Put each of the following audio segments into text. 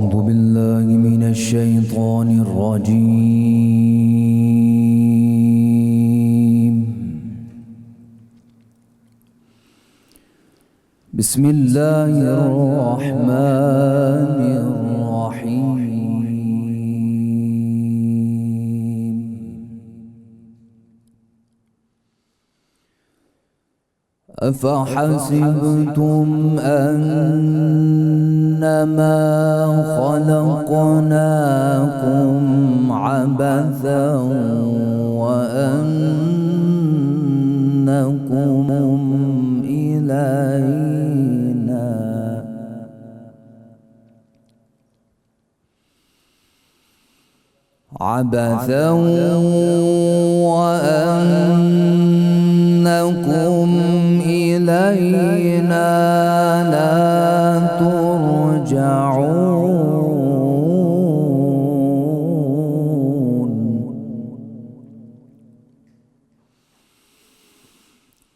أعوذ بالله من الشيطان الرجيم. بسم الله الرحمن الرحيم. أفحسبتم أنما خلقناكم عبثا وأنكم إلينا لا ترجعون.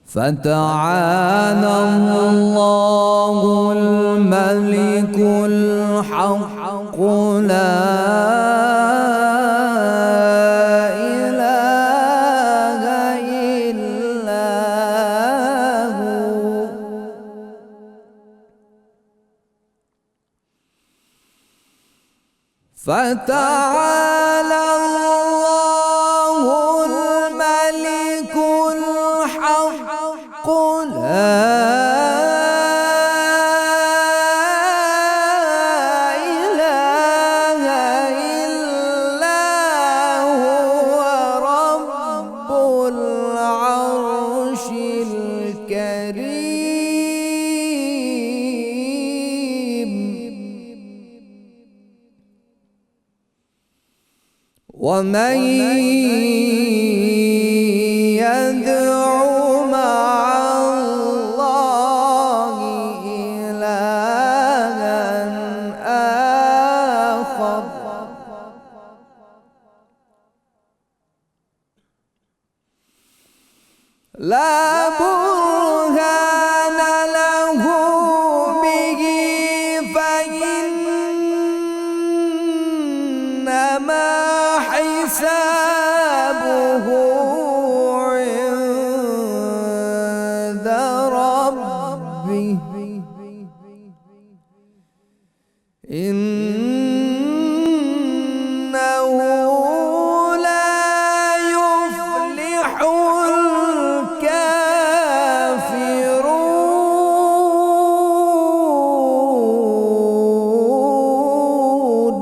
فتعالى الله الملك الحق لا فتعالى الله الملك الحق لا إله إلا هو رب العرش الكريم. ومن يدع مع الله إلها آخر لا برهان له به فإنما حسابه عند ربه إنه لا يفلح الكافرون.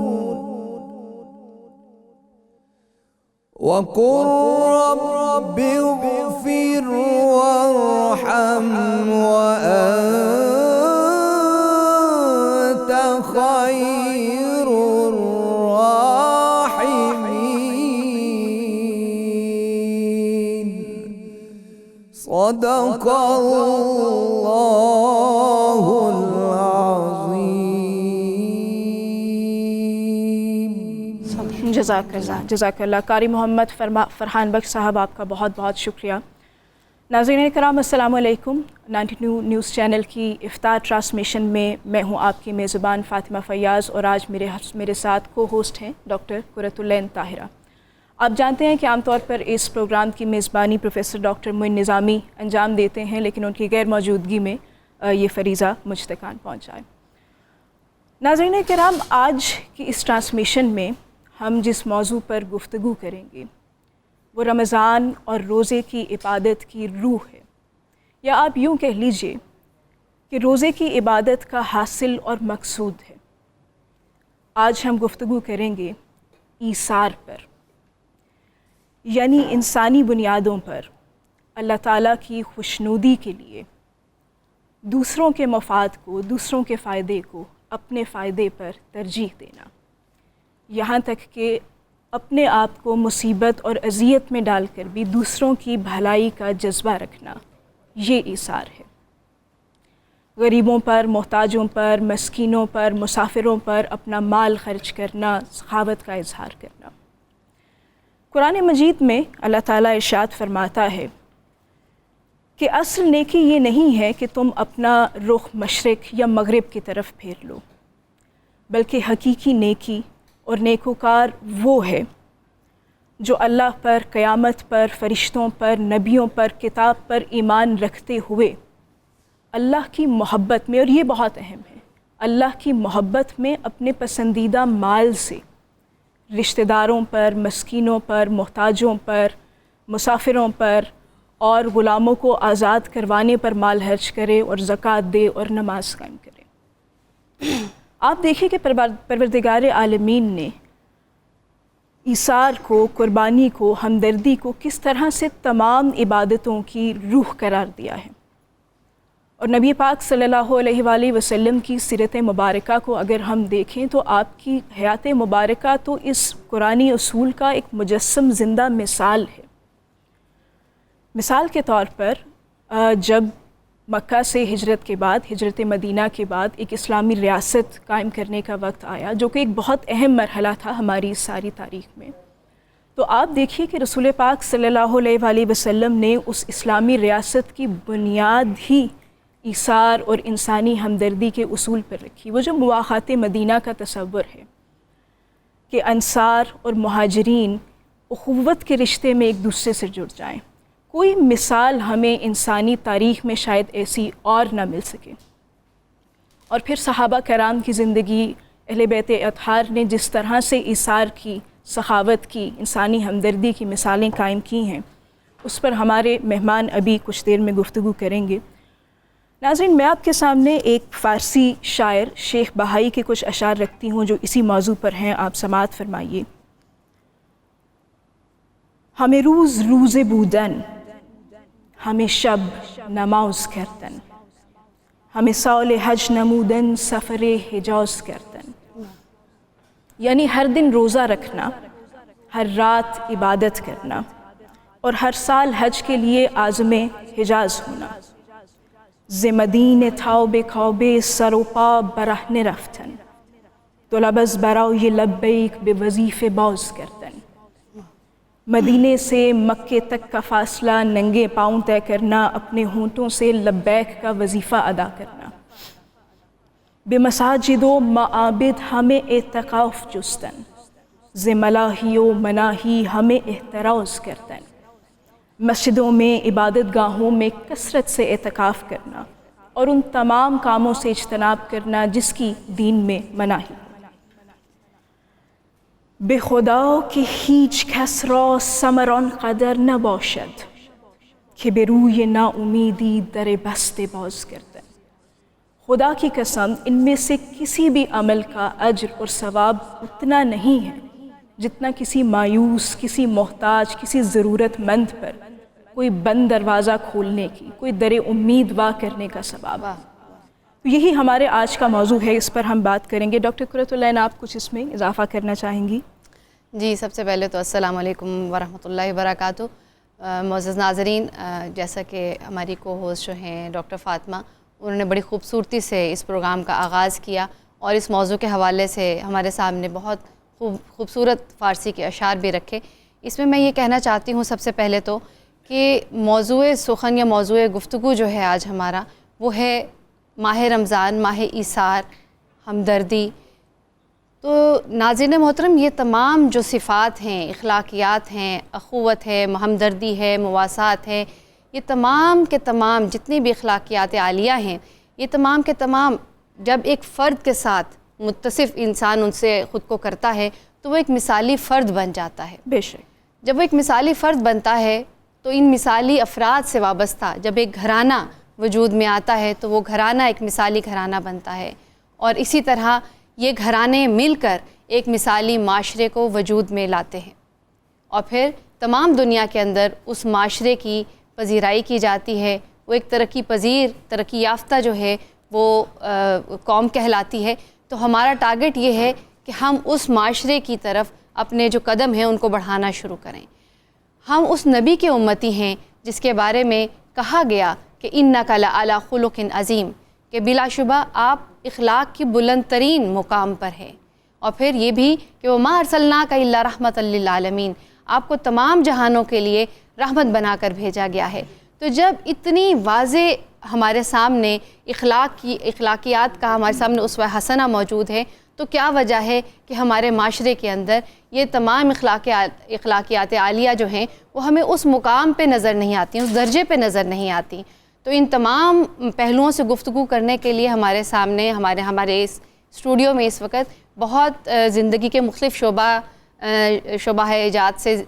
وقل رب اغفر وارحم وأنت خير الراحمين. صدق الله العظيم. جزاک اللہ قاری محمد فرحان بخش صاحب، آپ کا بہت بہت شکریہ. ناظرین کرام السلام علیکم. 92 نیوز چینل کی افطار ٹرانسمیشن میں میں ہوں آپ کی میزبان فاطمہ فیاض، اور آج میرے ساتھ کو ہوسٹ ہیں ڈاکٹر قرۃ العین طاہرہ. آپ جانتے ہیں کہ عام طور پر اس پروگرام کی میزبانی پروفیسر ڈاکٹر معین نظامی انجام دیتے ہیں، لیکن ان کی غیر موجودگی میں یہ فریضہ مجھ تک پہنچا ہے. ناظرین کرام، آج کی اس ٹرانسمیشن میں ہم جس موضوع پر گفتگو کریں گے وہ رمضان اور روزے کی عبادت کی روح ہے، یا آپ یوں کہہ لیجئے کہ روزے کی عبادت کا حاصل اور مقصود ہے. آج ہم گفتگو کریں گے ایثار پر، یعنی انسانی بنیادوں پر اللہ تعالیٰ کی خوشنودی کے لیے دوسروں کے مفاد کو، دوسروں کے فائدے کو اپنے فائدے پر ترجیح دینا، یہاں تک کہ اپنے آپ کو مصیبت اور اذیت میں ڈال کر بھی دوسروں کی بھلائی کا جذبہ رکھنا، یہ ایثار ہے. غریبوں پر، محتاجوں پر، مسکینوں پر، مسافروں پر اپنا مال خرچ کرنا، سخاوت کا اظہار کرنا. قرآن مجید میں اللہ تعالیٰ ارشاد فرماتا ہے کہ اصل نیکی یہ نہیں ہے کہ تم اپنا رخ مشرق یا مغرب کی طرف پھیر لو، بلکہ حقیقی نیکی اور نیکوکار وہ ہے جو اللہ پر، قیامت پر، فرشتوں پر، نبیوں پر، کتاب پر ایمان رکھتے ہوئے اللہ کی محبت میں، اور یہ بہت اہم ہے، اللہ کی محبت میں اپنے پسندیدہ مال سے رشتہ داروں پر، مسکینوں پر، محتاجوں پر، مسافروں پر اور غلاموں کو آزاد کروانے پر مال خرچ کرے اور زکوٰۃ دے اور نماز قائم کرے۔ آپ دیکھیں کہ پروردگار عالمین نے ایثار کو، قربانی کو، ہمدردی کو کس طرح سے تمام عبادتوں کی روح قرار دیا ہے، اور نبی پاک صلی اللہ علیہ وآلہ وسلم کی سیرت مبارکہ کو اگر ہم دیکھیں تو آپ کی حیات مبارکہ تو اس قرآنی اصول کا ایک مجسم زندہ مثال ہے۔ مثال کے طور پر جب مکہ سے ہجرت کے بعد، ہجرت مدینہ کے بعد ایک اسلامی ریاست قائم کرنے کا وقت آیا، جو کہ ایک بہت اہم مرحلہ تھا ہماری اس ساری تاریخ میں، تو آپ دیکھیے کہ رسول پاک صلی اللہ علیہ وآلہ وسلم نے اس اسلامی ریاست کی بنیاد ہی ایثار اور انسانی ہمدردی کے اصول پر رکھی۔ وہ جو مواخات مدینہ کا تصور ہے کہ انصار اور مہاجرین اخوت کے رشتے میں ایک دوسرے سے جڑ جائیں، کوئی مثال ہمیں انسانی تاریخ میں شاید ایسی اور نہ مل سکے۔ اور پھر صحابہ کرام کی زندگی، اہل بیت اطہار نے جس طرح سے ایثار کی، سخاوت کی، انسانی ہمدردی کی مثالیں قائم کی ہیں، اس پر ہمارے مہمان ابھی کچھ دیر میں گفتگو کریں گے۔ ناظرین، میں آپ کے سامنے ایک فارسی شاعر شیخ بہائی کے کچھ اشعار رکھتی ہوں جو اسی موضوع پر ہیں، آپ سماعت فرمائیے۔ ہمیں روز روز بودن، ہمیں شب نماز کردن، ہمیں سال حج نمودن، سفر حجاز کردن، یعنی ہر دن روزہ رکھنا، ہر رات عبادت کرنا، اور ہر سال حج کے لیے عازم حجاز ہونا، ز مدینه تا به کعبه سر و پا برهنه رفتن، طلب برای لبیک به وظیفه باز کردن، مدینے سے مکے تک کا فاصلہ ننگے پاؤں طے کرنا، اپنے ہونٹوں سے لبیک کا وظیفہ ادا کرنا، بے مساجد و معابد ہمیں اعتکاف جستن، ز ملاہی و مناہی ہمیں احتراز کردن، مسجدوں میں، عبادت گاہوں میں کثرت سے اعتکاف کرنا اور ان تمام کاموں سے اجتناب کرنا جس کی دین میں مناہی۔ به خدا که هیچ کس را ثمر آنقدر نباشد که به روی ناامیدی در بسته باز کردن، خدا کی قسم ان میں سے کسی بھی عمل کا اجر اور ثواب اتنا نہیں ہے جتنا کسی مایوس، کسی محتاج، کسی ضرورت مند پر کوئی بند دروازہ کھولنے کی، کوئی در امید وا کرنے کا ثواب۔ تو یہی ہمارے آج کا موضوع ہے، اس پر ہم بات کریں گے۔ ڈاکٹر قرۃ العین، آپ کچھ اس میں اضافہ کرنا چاہیں گی؟ جی، سب سے پہلے تو السلام علیکم ورحمۃ اللہ وبرکاتہ۔ معزز ناظرین، جیسا کہ ہماری کو ہوسٹ جو ہیں ڈاکٹر فاطمہ، انہوں نے بڑی خوبصورتی سے اس پروگرام کا آغاز کیا اور اس موضوع کے حوالے سے ہمارے سامنے بہت خوبصورت فارسی کے اشعار بھی رکھے۔ اس میں یہ کہنا چاہتی ہوں سب سے پہلے تو کہ موضوع سخن یا موضوع گفتگو جو ہے آج ہمارا، وہ ہے ماہ رمضان، ماہ ایثار، ہمدردی۔ تو ناظرین محترم، یہ تمام جو صفات ہیں، اخلاقیات ہیں، اخوت ہے، ہمدردی ہے، مواسات ہے، یہ تمام کے تمام جتنی بھی اخلاقیات عالیہ ہیں، یہ تمام کے تمام جب ایک فرد کے ساتھ متصف انسان ان سے خود کو کرتا ہے تو وہ ایک مثالی فرد بن جاتا ہے۔ بے شک جب وہ ایک مثالی فرد بنتا ہے تو ان مثالی افراد سے وابستہ جب ایک گھرانہ وجود میں آتا ہے تو وہ گھرانہ ایک مثالی گھرانہ بنتا ہے، اور اسی طرح یہ گھرانے مل کر ایک مثالی معاشرے کو وجود میں لاتے ہیں، اور پھر تمام دنیا کے اندر اس معاشرے کی پذیرائی کی جاتی ہے۔ وہ ایک ترقی پذیر، ترقی یافتہ جو ہے وہ قوم کہلاتی ہے۔ تو ہمارا ٹارگٹ یہ ہے کہ ہم اس معاشرے کی طرف اپنے جو قدم ہیں ان کو بڑھانا شروع کریں۔ ہم اس نبی کے امتی ہیں جس کے بارے میں کہا گیا کہ اِنَّکَ لَعَلَىٰ خُلُقٍ عَظِيمٍ، کہ بلا شبہ آپ اخلاق کی بلند ترین مقام پر ہیں، اور پھر یہ بھی کہ وَمَا أَرْسَلْنَاكَ إِلَّا رَحْمَةً لِّلْعَالَمِينَ، آپ کو تمام جہانوں کے لیے رحمت بنا کر بھیجا گیا ہے۔ تو جب اتنی واضح ہمارے سامنے اخلاقیات کا ہمارے سامنے اسوہ حسنہ موجود ہے، تو کیا وجہ ہے کہ ہمارے معاشرے کے اندر یہ تمام اخلاقیات عالیہ جو ہیں وہ ہمیں اس مقام پہ نظر نہیں آتی، اس درجے پہ نظر نہیں آتی؟ تو ان تمام پہلوؤں سے گفتگو کرنے کے لیے ہمارے سامنے ہمارے اس اسٹوڈیو میں اس وقت بہت زندگی کے مختلف شعبہ ایجاد سے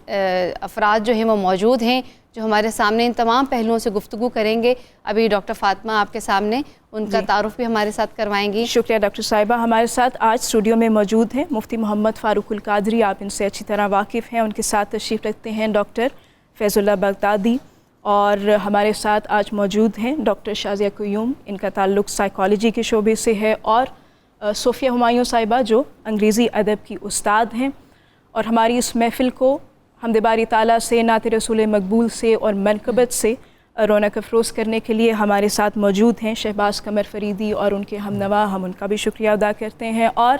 افراد جو ہیں وہ موجود ہیں، جو ہمارے سامنے ان تمام پہلوؤں سے گفتگو کریں گے۔ ابھی ڈاکٹر فاطمہ آپ کے سامنے ان کا تعارف بھی ہمارے ساتھ کروائیں گی۔ شکریہ ڈاکٹر صاحبہ۔ ہمارے ساتھ آج اسٹوڈیو میں موجود ہیں مفتی محمد فاروق القادری، آپ ان سے اچھی طرح واقف ہیں۔ ان کے ساتھ تشریف رکھتے ہیں ڈاکٹر فیض اللہ بغدادی، اور ہمارے ساتھ آج موجود ہیں ڈاکٹر شازیہ قیوم، ان کا تعلق سائیکالوجی کے شعبے سے ہے، اور صوفیہ ہمایوں صاحبہ جو انگریزی ادب کی استاد ہیں۔ اور ہماری اس محفل کو حمد باری تعالیٰ سے، نعت رسول مقبول سے اور منقبت سے رونق افروز کرنے کے لیے ہمارے ساتھ موجود ہیں شہباز قمر فریدی اور ان کے ہم نوا، ہم ان کا بھی شکریہ ادا کرتے ہیں۔ اور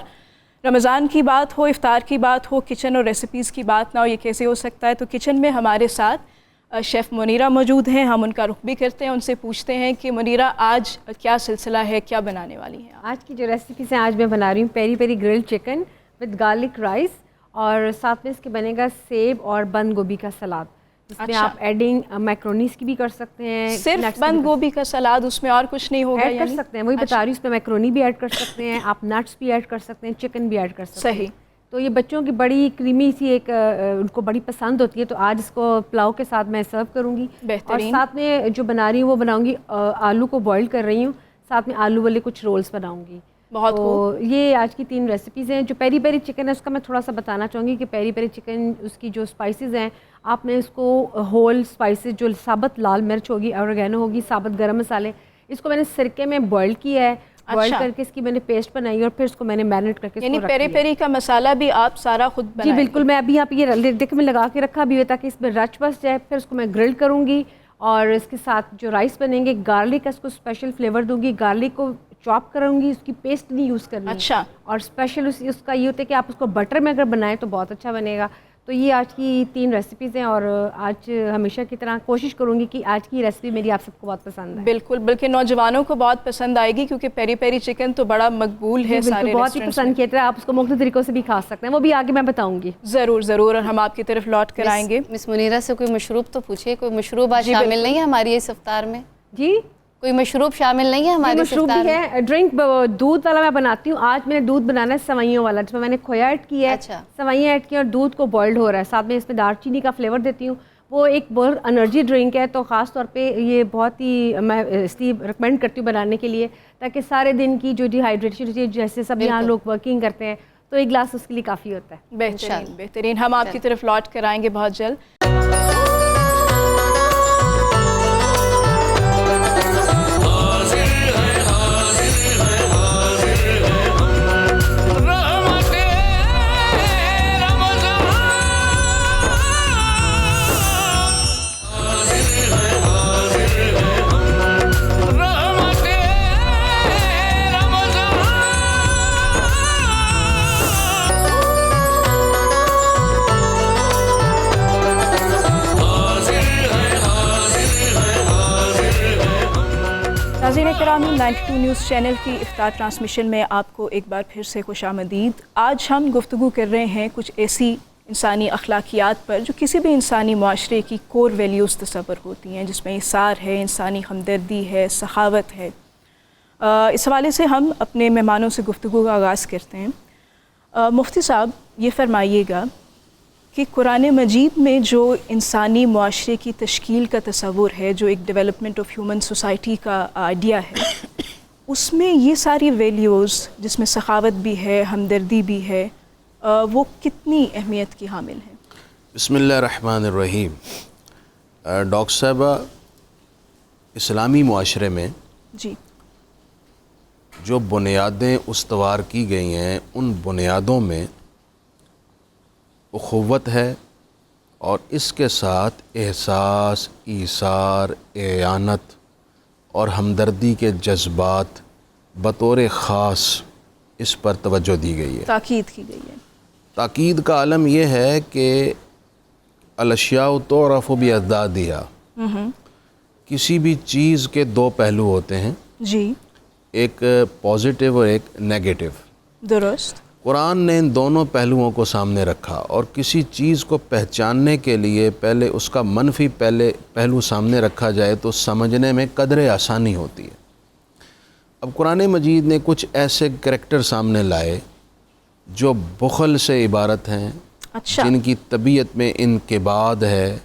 رمضان کی بات ہو، افطار کی بات ہو، کچن اور ریسیپیز کی بات نہ ہو، یہ کیسے ہو سکتا ہے؟ تو کچن میں ہمارے ساتھ شیف منیرہ موجود ہیں، ہم ان کا رخ بھی کرتے ہیں، ان سے پوچھتے ہیں کہ منیرہ آج کیا سلسلہ ہے، کیا بنانے والی ہیں آپ؟ آج کی جو ریسیپیز ہیں، آج میں بنا رہی ہوں peri peri grill chicken with garlic rice, اور ساتھ میں اس کے بنے گا سیب اور بند گوبھی کا سلاد، جس میں آپ ایڈنگ میکرونیز کی بھی کر سکتے ہیں۔ صرف بند گوبھی کا سلاد، اس میں اور کچھ نہیں ہوگا؟ ایڈ کر سکتے ہیں، وہی بتا رہی ہوں، اس میں میکرونی بھی ایڈ کر سکتے ہیں آپ، نٹس بھی ایڈ کر سکتے ہیں، چکن بھی ایڈ کر سکتے ہیں۔ صحیح۔ تو یہ بچوں کی بڑی کریمی سی ایک ان کو بڑی پسند ہوتی ہے، تو آج اس کو پلاؤ کے ساتھ میں سرو کروں گی۔ اور ساتھ میں جو بنا رہی ہوں وہ بناؤں گی، آلو کو بوائل کر رہی ہوں، ساتھ میں آلو والے کچھ رولز بناؤں گی۔ بہت تو یہ آج کی 3 ریسیپیز ہیں۔ جو پیری پیری چکن ہے اس کا میں تھوڑا سا بتانا چاہوں گی کہ پیری پیری چکن، اس کی جو اسپائسیز ہیں، آپ نے اس کو ہول اسپائسیز جو ثابت لال مرچ ہوگی، اوریگینو ہوگی، ثابت گرم مسالے، اس کو میں نے سرکے میں بوائل کیا ہے، بوائل کر کے اس کی میں نے پیسٹ بنائی اور پھر اس کو میں نے میرینیٹ کر کے یعنی پیری پیری کا مسالہ بھی آپ سارا خود بنائیں؟ جی بالکل، میں ابھی یہاں پہ یہ ڈک میں لگا کے رکھا بھی ہے تاکہ اس میں رچ بس جائے، پھر اس کو میں گرل کروں گی، اور اس کے ساتھ جو رائس بنیں گے، گارلک کا اس کو اسپیشل فلیور دوں گی، گارلک کو چاپ کروں گی، اس کی پیسٹ نہیں یوز کرنی۔ اچھا۔ اور اسپیشل اس کا یہ ہوتا ہے کہ آپ اس کو بٹر میں اگر بنائیں تو بہت اچھا بنے گا۔ تو یہ آج کی 3 ریسیپیز ہیں، اور آج ہمیشہ کی طرح کوشش کروں گی کہ آج کی ریسیپی میری آپ سب کو بہت پسند ہے۔ بالکل، بلکہ نوجوانوں کو بہت پسند آئے گی، کیونکہ پیری پیری چکن تو بڑا مقبول ہے سارے بہت ہی پسند کیا تھا، آپ اس کو مختلف طریقوں سے بھی کھا سکتے ہیں، وہ بھی آگے میں بتاؤں گی۔ ضرور ضرور، اور ہم آپ کی طرف لوٹ کر آئیں گے۔ مس منیرہ سے کوئی مشروب تو پوچھیے، کوئی مشروب آج شامل نہیں ہے ہماری اس افطار میں؟ جی کوئی مشروب شامل نہیں ہے ہمارے مشروب بھی ہے، ڈرنک دودھ والا میں بناتی ہوں۔ آج میں نے دودھ بنانا ہے سوئیوں والا، جس میں نے کھویا ایڈ کیا ہے، سوئیاں ایڈ کی اور دودھ کو بوائلڈ ہو رہا ہے، ساتھ میں اس میں دار چینی کا فلیور دیتی ہوں۔ وہ ایک بہت انرجی ڈرنک ہے، تو خاص طور پہ یہ بہت ہی میں اس لیے ریکمینڈ کرتی ہوں بنانے کے لیے، تاکہ سارے دن کی جو ڈی ہائیڈریشن ہوتی ہے، جیسے سب یہاں لوگ ورکنگ کرتے ہیں، تو ایک گلاس اس کے لیے کافی ہوتا ہے۔ بہترین بہترین، ہم آپ کی طرف لوٹ کر آئیں گے بہت جلد۔ ناظرین کرام، 92 نیوز چینل کی افطار ٹرانسمیشن میں آپ کو ایک بار پھر سے خوش آمدید۔ آج ہم گفتگو کر رہے ہیں کچھ ایسی انسانی اخلاقیات پر جو کسی بھی انسانی معاشرے کی کور ویلیوز تصور ہوتی ہیں، جس میں اثار ہے، انسانی ہمدردی ہے، سخاوت ہے۔ اس حوالے سے ہم اپنے مہمانوں سے گفتگو کا آغاز کرتے ہیں۔ مفتی صاحب، یہ فرمائیے گا کہ قرآن مجید میں جو انسانی معاشرے کی تشکیل کا تصور ہے، جو ایک ڈیولپمنٹ آف ہیومن سوسائٹی کا آئیڈیا ہے، اس میں یہ ساری ویلیوز جس میں سخاوت بھی ہے، ہمدردی بھی ہے، وہ کتنی اہمیت کی حامل ہیں؟ بسم اللہ الرحمن الرحیم۔ ڈاکٹر صاحبہ، اسلامی معاشرے میں جی جو بنیادیں استوار کی گئی ہیں، ان بنیادوں میں اخوت ہے، اور اس کے ساتھ احساس، ایثار، اعانت اور ہمدردی کے جذبات بطور خاص اس پر توجہ دی گئی ہے، تاکید کی گئی ہے۔ تاکید کا عالم یہ ہے کہ الاشیاء تعرف باضدادہا، کسی بھی چیز کے 2 پہلو ہوتے ہیں، جی، ایک پازیٹیو اور ایک نیگیٹو۔ درست. قرآن نے ان دونوں پہلوؤں کو سامنے رکھا اور کسی چیز کو پہچاننے کے لیے پہلے اس کا منفی پہلو سامنے رکھا جائے تو سمجھنے میں قدرے آسانی ہوتی ہے. اب قرآن مجید نے کچھ ایسے کریکٹر سامنے لائے جو بخل سے عبارت ہیں, جن کی طبیعت میں انکباد ہے,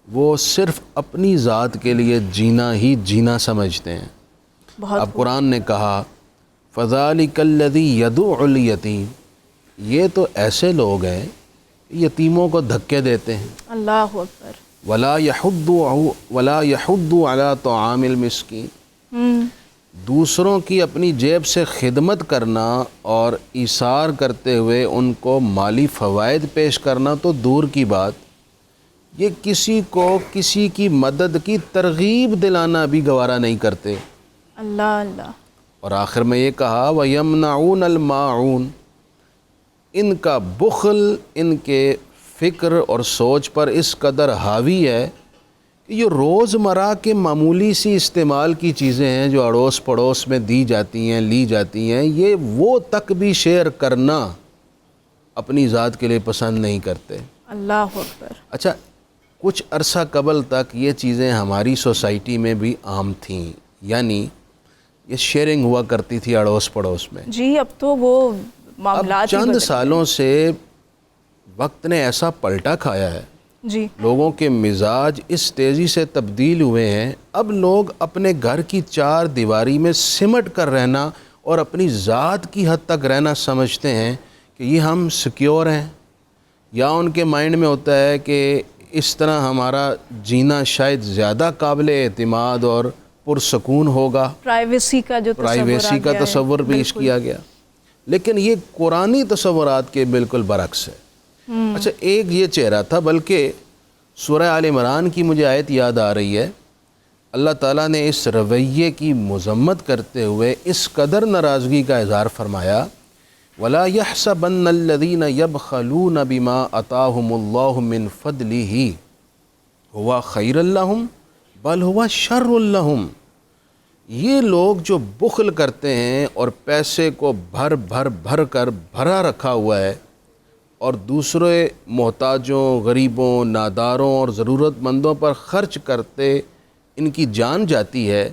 وہ صرف اپنی ذات کے لیے جینا ہی جینا سمجھتے ہیں. اب قرآن نے کہا فَذَلِكَ الَّذِي يَدُعُ الْيَتِيمَ, یہ تو ایسے لوگ ہیں یتیموں کو دھکے دیتے ہیں. اللہ اکبر. وَلَا يَحُضُّ عَلَى طَعَامِ الْمِسْكِينِ, دوسروں کی اپنی جیب سے خدمت کرنا اور ایثار کرتے ہوئے ان کو مالی فوائد پیش کرنا تو دور کی بات, یہ کسی کو کسی کی مدد کی ترغیب دلانا بھی گوارا نہیں کرتے. اللہ اللہ. اور آخر میں یہ کہا وَيَمْنَعُونَ الْمَاعُونَ, ان کا بخل ان کے فکر اور سوچ پر اس قدر حاوی ہے کہ یہ روزمرہ کے معمولی سی استعمال کی چیزیں ہیں جو اڑوس پڑوس میں دی جاتی ہیں, لی جاتی ہیں, یہ وہ تک بھی شیئر کرنا اپنی ذات کے لیے پسند نہیں کرتے. اللہ اکبر. اچھا, کچھ عرصہ قبل تک یہ چیزیں ہماری سوسائٹی میں بھی عام تھیں, یعنی یہ شیئرنگ ہوا کرتی تھی اڑوس پڑوس میں. جی اب تو وہ معاملات اب چند سالوں سے وقت نے ایسا پلٹا کھایا ہے, جی لوگوں کے مزاج اس تیزی سے تبدیل ہوئے ہیں, اب لوگ اپنے گھر کی چار دیواری میں سمٹ کر رہنا اور اپنی ذات کی حد تک رہنا سمجھتے ہیں کہ یہ ہم سیکیور ہیں, یا ان کے مائنڈ میں ہوتا ہے کہ اس طرح ہمارا جینا شاید زیادہ قابل اعتماد اور پرسکون ہوگا. پرائیویسی کا تصور پیش کیا گیا, لیکن یہ قرآنی تصورات کے بالکل برعکس ہے. اچھا, ایک یہ چہرہ تھا, بلکہ سورہ آل عمران کی مجھے آیت یاد آ رہی ہے. اللہ تعالیٰ نے اس رویے کی مذمت کرتے ہوئے اس قدر ناراضگی کا اظہار فرمایا وَلَا يَحْسَبَنَّ الَّذِينَ يَبْخَلُونَ بِمَا آتَاهُمُ اللَّهُ مِنْ فَضْلِهِ هُوَ خَيْرٌ لَهُمْ بَلْ هُوَ شَرٌّ لَهُمْ, یہ لوگ جو بخل کرتے ہیں اور پیسے کو بھر کر بھرا رکھا ہوا ہے اور دوسرے محتاجوں, غریبوں, ناداروں اور ضرورت مندوں پر خرچ کرتے ان کی جان جاتی ہے,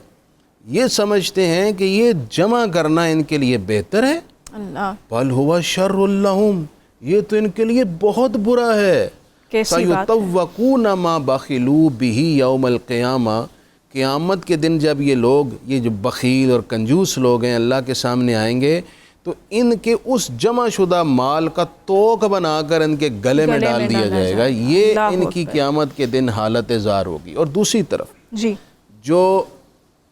یہ سمجھتے ہیں کہ یہ جمع کرنا ان کے لیے بہتر ہے. اللہ. بل ہوا شر لہم, یہ تو ان کے لیے بہت برا ہے. سیطوقون ما بخلوا بہ یوم القیامہ, قیامت کے دن جب یہ لوگ, یہ جو بخیل اور کنجوس لوگ ہیں, اللہ کے سامنے آئیں گے تو ان کے اس جمع شدہ مال کا توق بنا کر ان کے گلے میں ڈال دیا جائے گا. یہ ان کی قیامت کے دن حالت زار ہوگی. اور دوسری طرف جی جو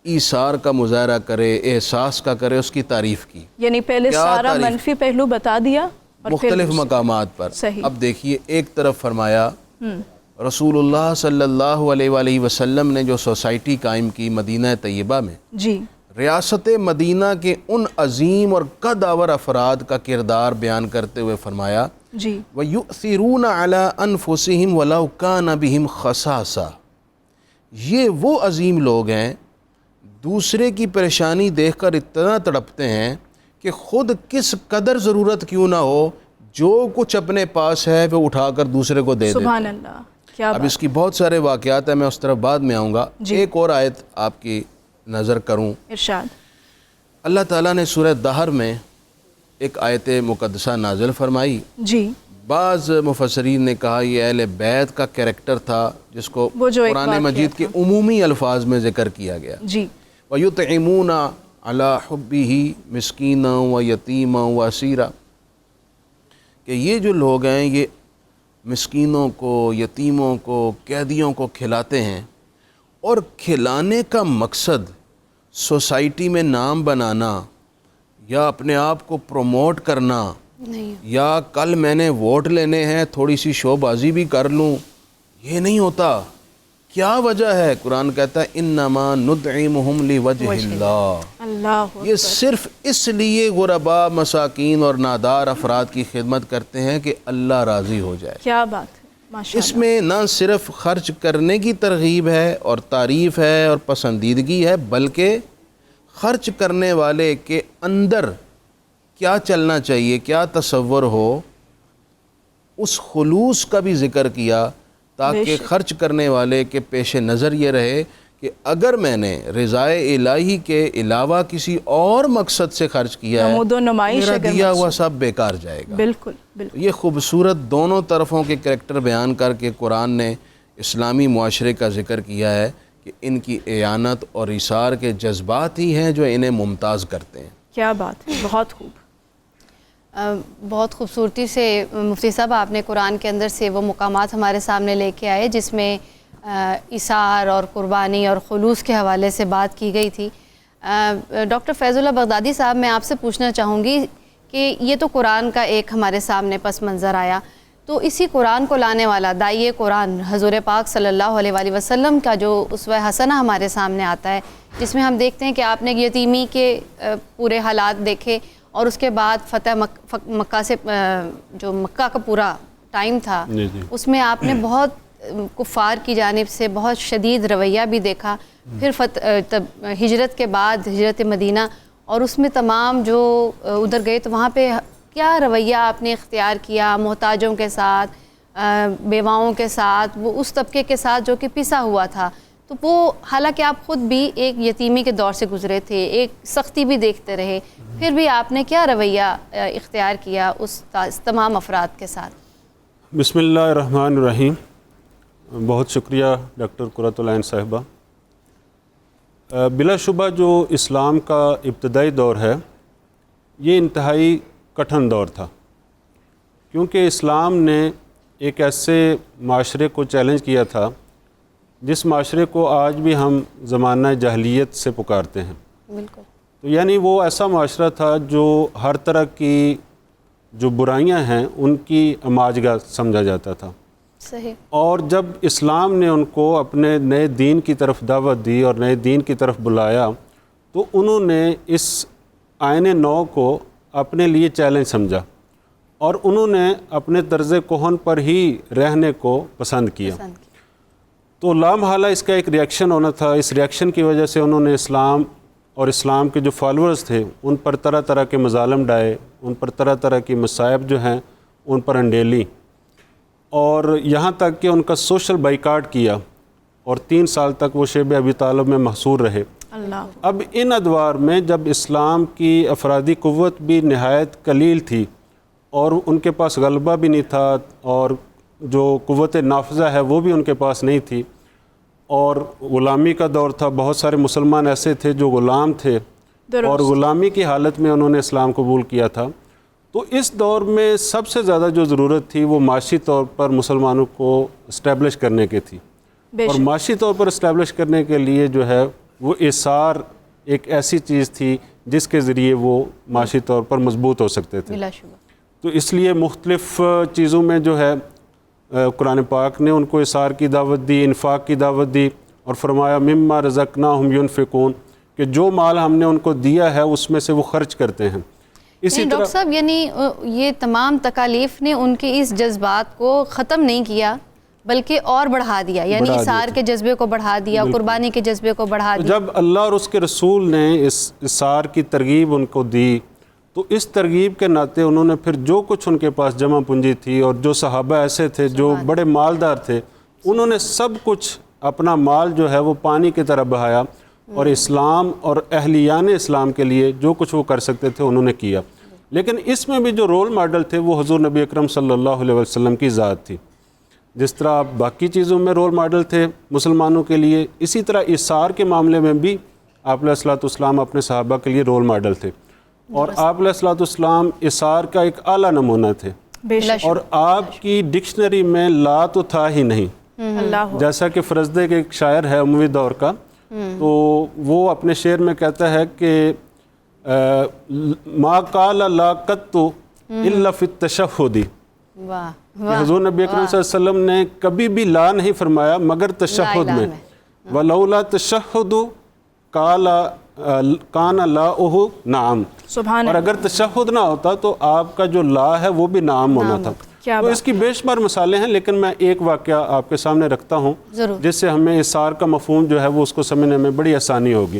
ایثار کا مظاہرہ کرے, احساس کا کرے, اس کی تعریف کی, یعنی پہلے سارا منفی پہلو بتا دیا مختلف مقامات پر. اب دیکھیے, ایک طرف فرمایا رسول اللہ صلی اللہ علیہ وآلہ وسلم نے جو سوسائٹی قائم کی مدینہ طیبہ میں, جی ریاست مدینہ کے ان عظیم اور قد آور افراد کا کردار بیان کرتے ہوئے فرمایا جی وَيُؤْثِرُونَ عَلَىٰ أَنفُسِهِمْ وَلَوْ كَانَ بِهِمْ خَصَاصَةٌ, یہ وہ عظیم لوگ ہیں دوسرے کی پریشانی دیکھ کر اتنا تڑپتے ہیں کہ خود کس قدر ضرورت کیوں نہ ہو, جو کچھ اپنے پاس ہے وہ اٹھا کر دوسرے کو دے دیتے ہیں. سبحان اللہ. کیا اب اس کی بہت سارے واقعات ہیں, میں اس طرف بعد میں آؤں گا. ایک اور آیت آپ کی نظر کروں. ارشاد. اللہ تعالیٰ نے سورہ دہر میں ایک آیت مقدسہ نازل فرمائی. جی بعض مفسرین نے کہا یہ اہل بیت کا کریکٹر تھا جس کو قرآن مجید کے عمومی الفاظ میں ذکر کیا گیا. جی وَيُطْعِمُونَ عَلَىٰ حُبِّهِ مِسْكِينًا وَيَتِيمًا وَأَسِيرًا, کہ یہ جو لوگ ہیں یہ مسکینوں کو, یتیموں کو, قیدیوں کو کھلاتے ہیں, اور کھلانے کا مقصد سوسائٹی میں نام بنانا یا اپنے آپ کو پروموٹ کرنا نہیں, یا کل میں نے ووٹ لینے ہیں تھوڑی سی شو بازی بھی کر لوں, یہ نہیں ہوتا. کیا وجہ ہے؟ قرآن کہتا ہے انما ندعمہم لوجہ اللہ, یہ صرف اس لیے غرباء, مساکین اور نادار افراد کی خدمت کرتے ہیں کہ اللہ راضی ہو جائے. کیا بات ہے, ماشاءاللہ. اس میں نہ صرف خرچ کرنے کی ترغیب ہے اور تعریف ہے اور پسندیدگی ہے, بلکہ خرچ کرنے والے کے اندر کیا چلنا چاہیے، کیا تصور ہو، اس خلوص کا بھی ذکر کیا تاکہ خرچ کرنے والے کے پیش نظر یہ رہے کہ اگر میں نے رضائے الہی کے علاوہ کسی اور مقصد سے خرچ کیا ہے میرا دیا ہوا سب بیکار جائے گا۔ بالکل یہ خوبصورت دونوں طرفوں کے کریکٹر بیان کر کے قرآن نے اسلامی معاشرے کا ذکر کیا ہے کہ ان کی اعانت اور ایثار کے جذبات ہی ہیں جو انہیں ممتاز کرتے ہیں۔ کیا بات ہے، بہت خوب۔ بہت خوبصورتی سے مفتی صاحب آپ نے قرآن کے اندر سے وہ مقامات ہمارے سامنے لے کے آئے جس میں ایثار اور قربانی اور خلوص کے حوالے سے بات کی گئی تھی۔ ڈاکٹر فیض اللہ بغدادی صاحب، میں آپ سے پوچھنا چاہوں گی کہ یہ تو قرآن کا ایک ہمارے سامنے پس منظر آیا، تو اسی قرآن کو لانے والا داعیے قرآن حضور پاک صلی اللہ علیہ وآلہ وسلم کا جو اسوہ حسنہ ہمارے سامنے آتا ہے، جس میں ہم دیکھتے ہیں کہ آپ نے یتیمی کے پورے حالات دیکھے، اور اس کے بعد فتح مکہ سے جو مکہ کا پورا ٹائم تھا اس میں آپ نے بہت کفار کی جانب سے بہت شدید رویہ بھی دیکھا، پھر ہجرت کے بعد ہجرت مدینہ، اور اس میں تمام جو ادھر گئے تو وہاں پہ کیا رویہ آپ نے اختیار کیا محتاجوں کے ساتھ، بیواؤں کے ساتھ، وہ اس طبقے کے ساتھ جو کہ پسا ہوا تھا، تو وہ حالانکہ آپ خود بھی ایک یتیمی کے دور سے گزرے تھے، ایک سختی بھی دیکھتے رہے، پھر بھی آپ نے کیا رویہ اختیار کیا اس تمام افراد کے ساتھ؟ بسم اللہ الرحمن الرحیم۔ بہت شکریہ ڈاکٹر قرۃ العین صاحبہ۔ بلا شبہ جو اسلام کا ابتدائی دور ہے یہ انتہائی کٹھن دور تھا، کیونکہ اسلام نے ایک ایسے معاشرے کو چیلنج کیا تھا جس معاشرے کو آج بھی ہم زمانہ جاہلیت سے پکارتے ہیں۔ بالکل۔ تو یعنی وہ ایسا معاشرہ تھا جو ہر طرح کی جو برائیاں ہیں ان کی اماجگاہ سمجھا جاتا تھا۔ صحیح۔ اور جب اسلام نے ان کو اپنے نئے دین کی طرف دعوت دی اور نئے دین کی طرف بلایا تو انہوں نے اس آئین نو کو اپنے لیے چیلنج سمجھا اور انہوں نے اپنے طرز کہن پر ہی رہنے کو پسند کیا۔ تو لامحالہ اس کا ایک ریاکشن ہونا تھا، اس ریاکشن کی وجہ سے انہوں نے اسلام اور اسلام کے جو فالورز تھے ان پر طرح طرح کے مظالم ڈائے، ان پر طرح طرح کی مصائب جو ہیں ان پر انڈیلی، اور یہاں تک کہ ان کا سوشل بائیکاٹ کیا اور 3 سال تک وہ شیب ابی طالب میں محصور رہے۔ اب ان ادوار میں جب اسلام کی افرادی قوت بھی نہایت قلیل تھی اور ان کے پاس غلبہ بھی نہیں تھا اور جو قوت نافذہ ہے وہ بھی ان کے پاس نہیں تھی، اور غلامی کا دور تھا، بہت سارے مسلمان ایسے تھے جو غلام تھے اور غلامی کی حالت میں انہوں نے اسلام قبول کیا تھا، تو اس دور میں سب سے زیادہ جو ضرورت تھی وہ معاشی طور پر مسلمانوں کو اسٹیبلش کرنے کی تھی، اور معاشی طور پر اسٹیبلش کرنے کے لیے جو ہے وہ ایثار ایک ایسی چیز تھی جس کے ذریعے وہ معاشی طور پر مضبوط ہو سکتے تھے۔ تو اس لیے مختلف چیزوں میں جو ہے قرآن پاک نے ان کو ایثار کی دعوت دی، انفاق کی دعوت دی، اور فرمایا مما رزقناہم ینفقون، کہ جو مال ہم نے ان کو دیا ہے اس میں سے وہ خرچ کرتے ہیں۔ اسی طرح ڈاکٹر صاحب یعنی یہ تمام تکالیف نے ان کے اس جذبات کو ختم نہیں کیا بلکہ اور بڑھا دیا، یعنی ایثار کے جذبے کو بڑھا دیا، قربانی کے جذبے کو بڑھا دیا۔ جب اللہ اور اس کے رسول نے اس ایثار کی ترغیب ان کو دی تو اس ترغیب کے ناطے انہوں نے پھر جو کچھ ان کے پاس جمع پونجی تھی اور جو صحابہ ایسے تھے جو بڑے مالدار تھے انہوں نے سب کچھ اپنا مال جو ہے وہ پانی کی طرح بہایا اور اسلام اور اہلیان اسلام کے لیے جو کچھ وہ کر سکتے تھے انہوں نے کیا۔ لیکن اس میں بھی جو رول ماڈل تھے وہ حضور نبی اکرم صلی اللہ علیہ وسلم کی ذات تھی۔ جس طرح آپ باقی چیزوں میں رول ماڈل تھے مسلمانوں کے لیے، اسی طرح ایثار کے معاملے میں بھی آپ علیہ الصلوۃ والسلام اپنے صحابہ کے لیے رول ماڈل تھے، اور آپ علیہ الصلوۃ والسلام ایثار کا ایک اعلیٰ نمونہ تھے، اور آپ کی ڈکشنری میں لا تو تھا ہی نہیں، جیسا کہ فرزدے کے ایک شاعر ہے اموی دور کا، تو وہ اپنے شعر میں کہتا ہے کہ ما قال لا قط الا فی التشہد، حضور نبی اکرم صلی اللہ علیہ وسلم نے کبھی بھی لا نہیں فرمایا مگر تشہد میں، ولولا تشہد کان لاؤہ نعم، اور اگر تشہد نہ ہوتا تو آپ کا جو لا ہے وہ بھی نعم ہونا تھا۔ تو اس کی بے شمار مثالیں ہیں، لیکن میں ایک واقعہ آپ کے سامنے رکھتا ہوں جس سے ہمیں ایثار کا مفہوم جو ہے وہ اس کو سمجھنے میں بڑی آسانی ہوگی۔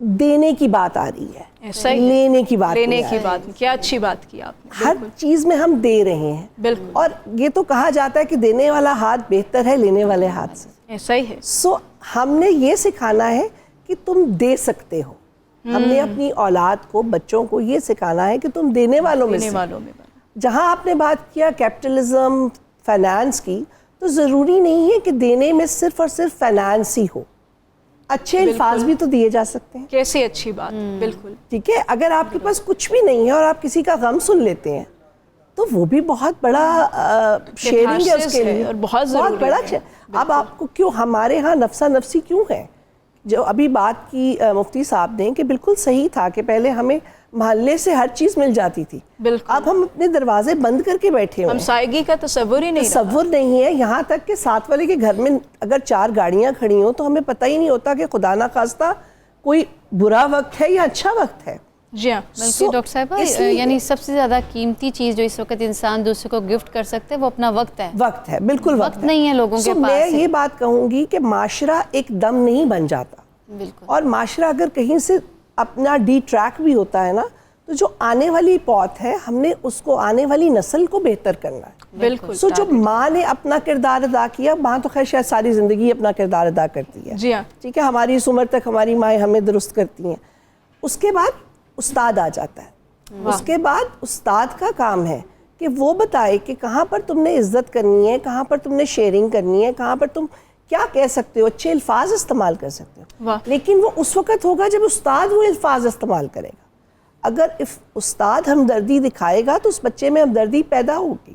دینے کی بات آ رہی ہے, ایسا ہی لینے کی بات لینے کی بات. کیا اچھی بات کی آپ نے. ہر چیز میں ہم دے رہے ہیں, بالکل. اور یہ تو کہا جاتا ہے کہ دینے والا ہاتھ بہتر ہے لینے والے ہاتھ سے. ایسا ہی ہے. سو ہم نے یہ سکھانا ہے کہ تم دے سکتے ہو. ہم نے اپنی اولاد کو, بچوں کو یہ سکھانا ہے کہ تم دینے والوں میں سے. جہاں آپ نے بات کیا کیپٹلزم, فائنانس کی, تو ضروری نہیں ہے کہ دینے میں صرف اور صرف فائنانس ہی ہو. اچھے الفاظ بھی تو دیے جا سکتے ہیں. کیسی اچھی بات. بالکل ٹھیک ہے, اگر آپ کے پاس کچھ بھی نہیں ہے اور آپ کسی کا غم سن لیتے ہیں تو وہ بھی بہت بڑا شیئرنگ ہے اس کے لیے, اور بہت بڑا. اب آپ کو کیوں, ہمارے ہاں نفسا نفسی کیوں ہے؟ جو ابھی بات کی مفتی صاحب نے کہ بالکل صحیح تھا کہ پہلے ہمیں محلے سے ہر چیز مل جاتی تھی. اب ہم اپنے دروازے بند کر کے بیٹھے ہوئے ہیں, ہمسائیگی کا تصور ہی نہیں ہے. یہاں تک کہ ساتھ والے کے گھر میں اگر 4 گاڑیاں کھڑی ہوں تو ہمیں پتہ ہی نہیں ہوتا کہ خدا نہ خواستہ کوئی برا وقت ہے یا اچھا وقت ہے. جی ہاں. ڈاکٹر صاحبہ, یعنی سب سے زیادہ قیمتی چیز جو اس وقت انسان دوسرے کو گفٹ کر سکتے ہیں وہ اپنا وقت ہے. وقت ہے, بالکل وقت نہیں ہے لوگوں کے پاس. میں یہ بات کہوں گی کہ معاشرہ ایک دم نہیں بن جاتا. بالکل. اور معاشرہ اگر کہیں سے اپنا ڈی ٹریک بھی ہوتا ہے نا, تو جو آنے والی پوت ہے ہم نے اس کو, آنے والی نسل کو بہتر کرنا ہے. بالکل. سو جو ماں نے اپنا کردار ادا کیا, ماں تو خیر شاید ساری زندگی اپنا کردار ادا کرتی ہے. جی ہاں. ٹھیک ہے, ہماری اس عمر تک ہماری مائیں ہمیں درست کرتی ہیں. اس کے بعد استاد آ جاتا ہے. اس کے بعد استاد کا کام ہے کہ وہ بتائے کہ کہاں پر تم نے عزت کرنی ہے, کہاں پر تم نے شیئرنگ کرنی ہے, کہاں پر تم کیا کہہ سکتے ہو, اچھے الفاظ استعمال کر سکتے ہو. لیکن وہ اس وقت ہوگا جب استاد وہ الفاظ استعمال کرے گا. اگر استاد ہمدردی دکھائے گا تو اس بچے میں ہمدردی پیدا ہوگی.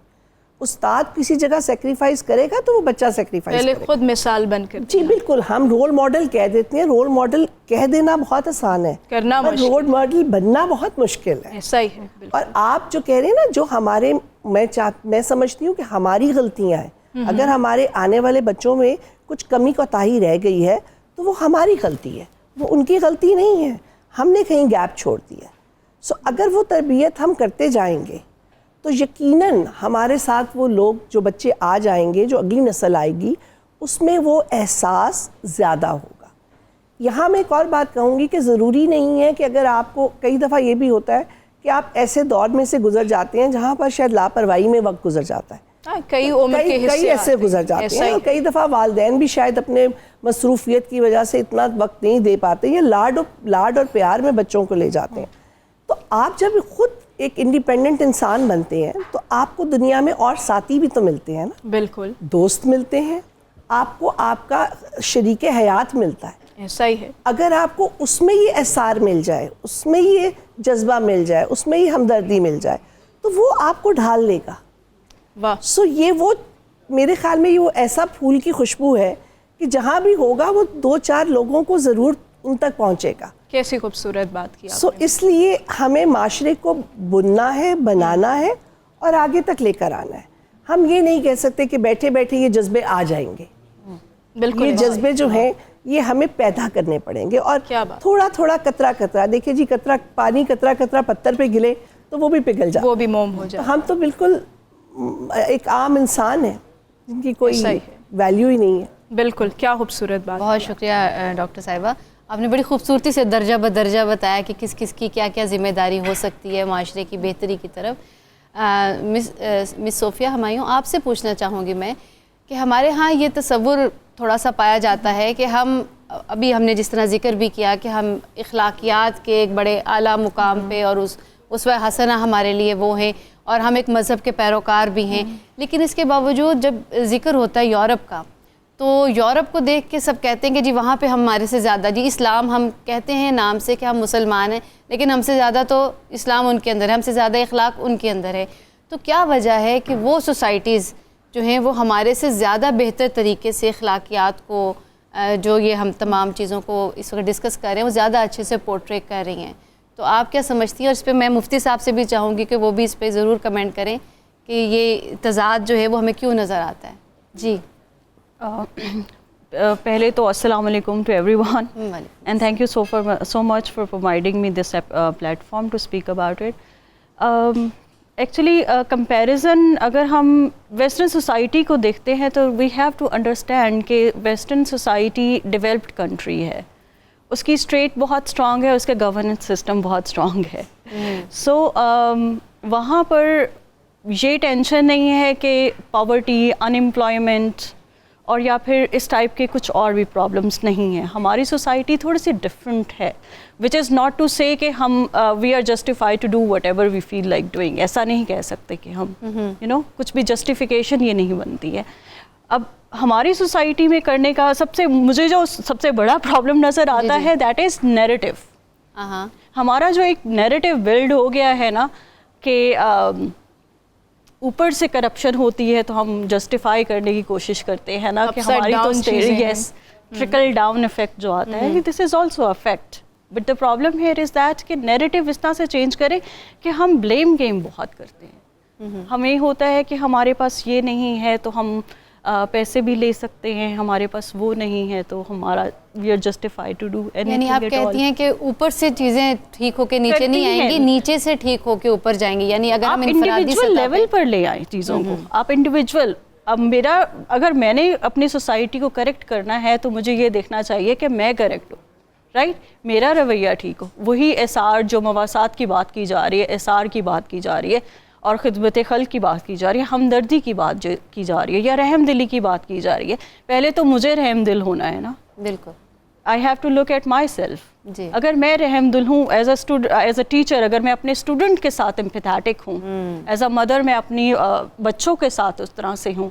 استاد کسی جگہ سیکریفائز کرے گا تو وہ بچہ سیکریفائز کرے گا. پہلے خود مثال بن کر. جی بالکل, ہم رول ماڈل کہہ دیتے ہیں. رول ماڈل کہہ دینا بہت آسان ہے, کرنا پر رول ماڈل بننا بہت مشکل ہے. ایسا ہی ہے. اور آپ جو کہہ رہے ہیں نا, جو ہمارے, میں سمجھتی ہوں کہ ہماری غلطیاں ہیں. اگر ہمارے آنے والے بچوں میں کچھ کمی کوتاہی رہ گئی ہے تو وہ ہماری غلطی ہے, وہ ان کی غلطی نہیں ہے. ہم نے کہیں گیپ چھوڑ دیا. سو اگر وہ تربیت ہم کرتے جائیں گے تو یقیناً ہمارے ساتھ وہ لوگ, جو بچے آ جائیں گے, جو اگلی نسل آئے گی, اس میں وہ احساس زیادہ ہوگا. یہاں میں ایک اور بات کہوں گی کہ ضروری نہیں ہے کہ اگر آپ کو, کئی دفعہ یہ بھی ہوتا ہے کہ آپ ایسے دور میں سے گزر جاتے ہیں جہاں پر شاید لاپرواہی میں وقت گزر جاتا ہے. کئی عمر کے حصے ایسے گزر جاتے ہیں, اور کئی دفعہ والدین بھی شاید اپنے مصروفیت کی وجہ سے اتنا وقت نہیں دے پاتے, یا لاڈ اور پیار میں بچوں کو لے جاتے ہیں. تو آپ جب خود ایک انڈیپینڈنٹ انسان بنتے ہیں تو آپ کو دنیا میں اور ساتھی بھی تو ملتے ہیں نا. بالکل. دوست ملتے ہیں آپ کو, آپ کا شریک حیات ملتا ہے. ایسا ہی ہے. اگر آپ کو اس میں یہ احسار مل جائے, اس میں یہ جذبہ مل جائے, اس میں یہ ہمدردی مل جائے, تو وہ آپ کو ڈھال لے گا. سو یہ وہ, میرے خیال میں یہ وہ ایسا پھول کی خوشبو ہے کہ جہاں بھی ہوگا وہ 2-4 لوگوں کو ضرور ان تک پہنچے گا. کیسی خوبصورت بات کی. سو اس لیے ہمیں معاشرے کو بننا ہے, بنانا ہے اور آگے تک لے کر آنا ہے. ہم یہ نہیں کہہ سکتے کہ بیٹھے بیٹھے یہ جذبے آ جائیں گے. بالکل. یہ جذبے جو ہیں یہ ہمیں پیدا کرنے پڑیں گے, اور تھوڑا تھوڑا قطرہ قطرہ. دیکھیں جی, قطرہ پانی, قطرہ قطرہ پتھر پہ گلے تو وہ بھی پگھل جائے, وہ بھی موم ہو جائے. ہم تو بالکل ایک عام انسان ہے جن کی کوئی ویلیو ہی نہیں ہے. بالکل. کیا خوبصورت بات. بہت شکریہ ڈاکٹر صاحبہ, آپ نے بڑی خوبصورتی سے درجہ بدرجہ بتایا کہ کس کس کی کیا کیا ذمہ داری ہو سکتی ہے معاشرے کی بہتری کی طرف. مس صوفیہ ہمایوں, آپ سے پوچھنا چاہوں گی میں کہ ہمارے ہاں یہ تصور تھوڑا سا پایا جاتا ہے کہ ہم, ابھی ہم نے جس طرح ذکر بھی کیا کہ ہم اخلاقیات کے ایک بڑے اعلیٰ مقام پہ, اور اسوہ حسنہ ہمارے لیے وہ ہیں, اور ہم ایک مذہب کے پیروکار بھی ہیں. لیکن اس کے باوجود جب ذکر ہوتا ہے یورپ کا, تو یورپ کو دیکھ کے سب کہتے ہیں کہ جی وہاں پہ ہمارے سے زیادہ, جی اسلام ہم کہتے ہیں نام سے کہ ہم مسلمان ہیں, لیکن ہم سے زیادہ تو اسلام ان کے اندر ہے, ہم سے زیادہ اخلاق ان کے اندر ہے. تو کیا وجہ ہے کہ وہ سوسائٹیز جو ہیں وہ ہمارے سے زیادہ بہتر طریقے سے اخلاقیات کو, جو یہ ہم تمام چیزوں کو اس وقت ڈسکس کر رہے ہیں, وہ زیادہ اچھے سے پورٹریٹ کر رہی ہیں؟ تو آپ کیا سمجھتی ہیں؟ اور اس پہ میں مفتی صاحب سے بھی چاہوں گی کہ وہ بھی اس پہ ضرور کمنٹ کریں کہ یہ تضاد جو ہے وہ ہمیں کیوں نظر آتا ہے. جی پہلے تو السلام علیکم to everyone, and thank you so much for providing me this platform to speak about it. Actually comparison اگر ہم ویسٹرن سوسائٹی کو دیکھتے ہیں تو وی ہیو ٹو انڈرسٹینڈ کہ ویسٹرن سوسائٹی ڈیولپڈ کنٹری ہے, اس کی اسٹیٹ بہت اسٹرانگ ہے, اس کا گورننس سسٹم بہت اسٹرانگ ہے. سو وہاں پر یہ ٹینشن نہیں ہے کہ پاورٹی, انمپلائمنٹ اور یا پھر اس ٹائپ کے کچھ اور بھی پرابلمس نہیں ہیں. ہماری سوسائٹی تھوڑی سی ڈفرینٹ ہے, وچ از ناٹ ٹو سے کہ ہم we are justify to do whatever we feel like doing. ایسا نہیں کہہ سکتے کہ ہم یو نو کچھ بھی جسٹیفیکیشن یہ نہیں بنتی ہے. اب ہماری سوسائٹی میں کرنے کا مجھے جو سب سے بڑا پرابلم نظر آتا ہے دیٹ از نیریٹو. ہمارا جو ایک نیریٹو بلڈ ہو گیا ہے نا کہ اوپر سے کرپشن ہوتی ہے تو ہم جسٹیفائی کرنے کی کوشش کرتے ہیں نا کہ ہماری تو یس ٹرکل ڈاؤن افیکٹ جو آتا ہے, this is also effect. But the problem here is that کہ نیریٹو اس طرح سے چینج کریں کہ ہم بلیم گیم بہت کرتے ہیں. ہمیں ہوتا ہے کہ ہمارے پاس یہ نہیں ہے تو ہم پیسے بھی لے سکتے ہیں, ہمارے پاس وہ نہیں ہے تو ہمارا we are justified to do anything. یعنی آپ کہتی ہیں کہ اوپر سے چیزیں ٹھیک ہو کے نیچے نہیں آئیں گی, نیچے سے ٹھیک ہو کے اوپر جائیں گی. یعنی اگر ہم انڈیویجول لیول پر لے آئیں چیزوں کو, آپ انڈیویجول. اب اگر میں نے اپنی سوسائٹی کو کریکٹ کرنا ہے تو مجھے یہ دیکھنا چاہیے کہ میں کریکٹ ہوں, رائٹ, میرا رویہ ٹھیک ہو. وہی ایس آر جو مواسات کی بات کی جا رہی ہے, ایس آر کی بات کی جا رہی ہے اور خدمت خلق کی بات کی جا رہی ہے, ہمدردی کی بات کی جا رہی ہے یا رحم دلی کی بات کی جا رہی ہے. پہلے تو مجھے رحم دل ہونا ہے نا. بالکل. I have to look at myself. جی. اگر میں رحم دل ہوں ایز اے ٹیچر, اگر میں اپنے اسٹوڈنٹ کے ساتھ امپیتھیٹک ہوں, ایز اے مدر میں اپنی بچوں کے ساتھ اس طرح سے ہوں,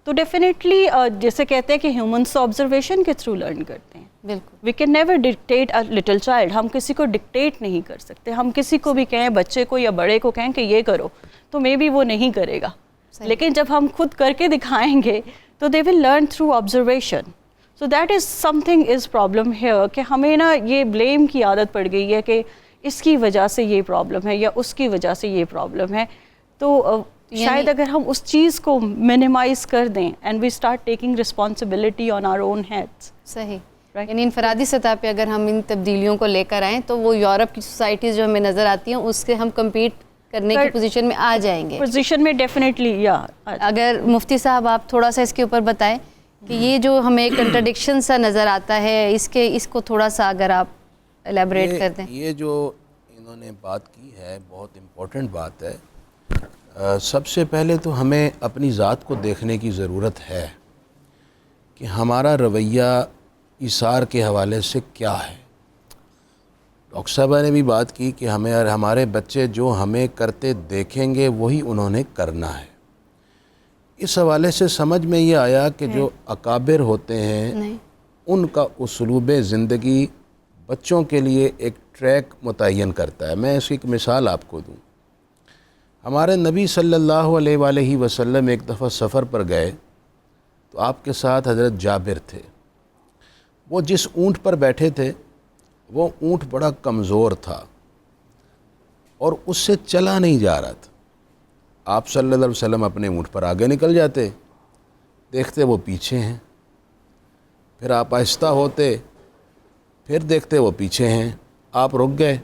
تو ڈیفینیٹلی جیسے کہتے ہیں کہ ہیومنس آبزرویشن کے تھرو لرن کرتے ہیں. بالکل. We can never dictate a little child. ہم کسی کو ڈکٹیٹ نہیں کر سکتے. ہم کسی کو بھی کہیں, بچے کو یا بڑے کو کہیں کہ یہ کرو, تو مے بی وہ نہیں کرے گا. لیکن جب ہم خود کر کے دکھائیں گے تو they will learn through observation. So that is something is problem here کہ ہمیں نا یہ بلیم کی عادت پڑ گئی ہے کہ اس کی وجہ سے یہ پرابلم ہے یا اس کی وجہ سے یہ پرابلم ہے. تو شاید اگر ہم اس چیز کو منیمائز کر دیں and we start taking responsibility on our own heads. صحیح. یعنی انفرادی سطح پہ اگر ہم ان تبدیلیوں کو لے کر آئیں تو وہ یورپ کی سوسائٹیز جو ہمیں نظر آتی ہیں اس سے ہم کمپیٹ کرنے کی پوزیشن میں آ جائیں گے. پوزیشن میں ڈیفینیٹلی. یا اگر مفتی صاحب آپ تھوڑا سا اس کے اوپر بتائیں کہ یہ جو ہمیں کنٹرڈکشن سا نظر آتا ہے, اس کو تھوڑا سا اگر آپ ایلیبریٹ کر دیں. یہ جو انہوں نے بات کی ہے بہت امپورٹنٹ بات ہے. سب سے پہلے تو ہمیں اپنی ذات کو دیکھنے کی ضرورت ہے کہ ہمارا رویہ ایثار کے حوالے سے کیا ہے. ڈاکٹر صاحبہ نے بھی بات کی کہ ہمارے بچے جو ہمیں کرتے دیکھیں گے وہی انہوں نے کرنا ہے. اس حوالے سے سمجھ میں یہ آیا کہ جو اکابر ہوتے ہیں ان کا اسلوب زندگی بچوں کے لیے ایک ٹریک متعین کرتا ہے. میں اس کی ایک مثال آپ کو دوں. ہمارے نبی صلی اللہ علیہ وآلہ وسلم ایک دفعہ سفر پر گئے تو آپ کے ساتھ حضرت جابر تھے. وہ جس اونٹ پر بیٹھے تھے وہ اونٹ بڑا کمزور تھا اور اس سے چلا نہیں جا رہا تھا. آپ صلی اللہ علیہ وسلم اپنے اونٹ پر آگے نکل جاتے, دیکھتے وہ پیچھے ہیں, پھر آپ آہستہ ہوتے, پھر دیکھتے وہ پیچھے ہیں, آپ رک گئے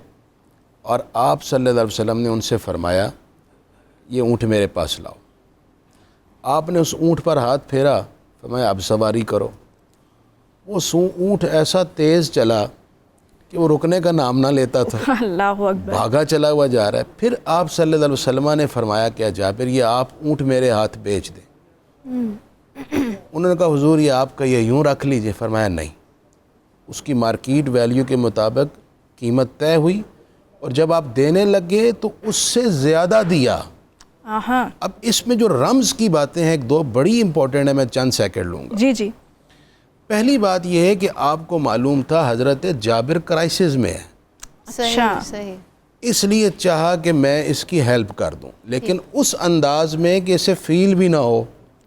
اور آپ صلی اللہ علیہ وسلم نے ان سے فرمایا یہ اونٹ میرے پاس لاؤ. آپ نے اس اونٹ پر ہاتھ پھیرا, فرمایا اب سواری کرو. وہ اونٹ ایسا تیز چلا کہ وہ رکنے کا نام نہ لیتا تھا. اللہ اکبر. بھاگا چلا ہوا جا رہا ہے. پھر آپ صلی اللہ علیہ وسلم نے فرمایا کیا جابر یہ آپ اونٹ میرے ہاتھ بیچ دیں. انہوں نے کہا حضور یہ آپ کا یہ یوں رکھ لیجئے. فرمایا نہیں, اس کی مارکیٹ ویلیو کے مطابق قیمت طے ہوئی اور جب آپ دینے لگے تو اس سے زیادہ دیا. اب اس میں جو رمز کی باتیں ہیں ایک دو بڑی امپورٹنٹ ہے, میں چند سیکنڈ لوں گا. جی. پہلی بات یہ ہے کہ آپ کو معلوم تھا حضرت جابر کرائسس میں ہے, صحیح, اس لیے چاہا کہ میں اس کی ہیلپ کر دوں, لیکن اس انداز میں کہ اسے فیل بھی نہ ہو.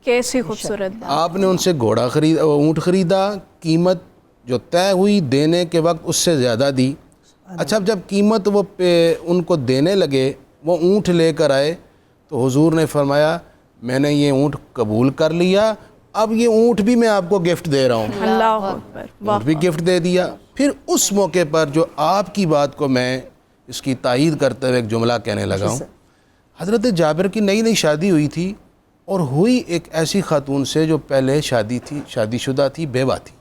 کیسی خوبصورت. آپ نے ان سے اونٹ خریدا, قیمت جو طے ہوئی دینے کے وقت اس سے زیادہ دی. اچھا جب قیمت وہ ان کو دینے لگے, وہ اونٹ لے کر آئے تو حضور نے فرمایا میں نے یہ اونٹ قبول کر لیا, اب یہ اونٹ بھی میں آپ کو گفٹ دے رہا ہوں. اللہ اکبر. اونٹ بھی گفٹ دے دیا. پھر اس موقع پر جو آپ کی بات کو میں اس کی تائید کرتے ہوئے ایک جملہ کہنے لگا ہوں. حضرت جابر کی نئی شادی ہوئی تھی اور ہوئی ایک ایسی خاتون سے جو پہلے شادی شدہ تھی, بیوہ تھی.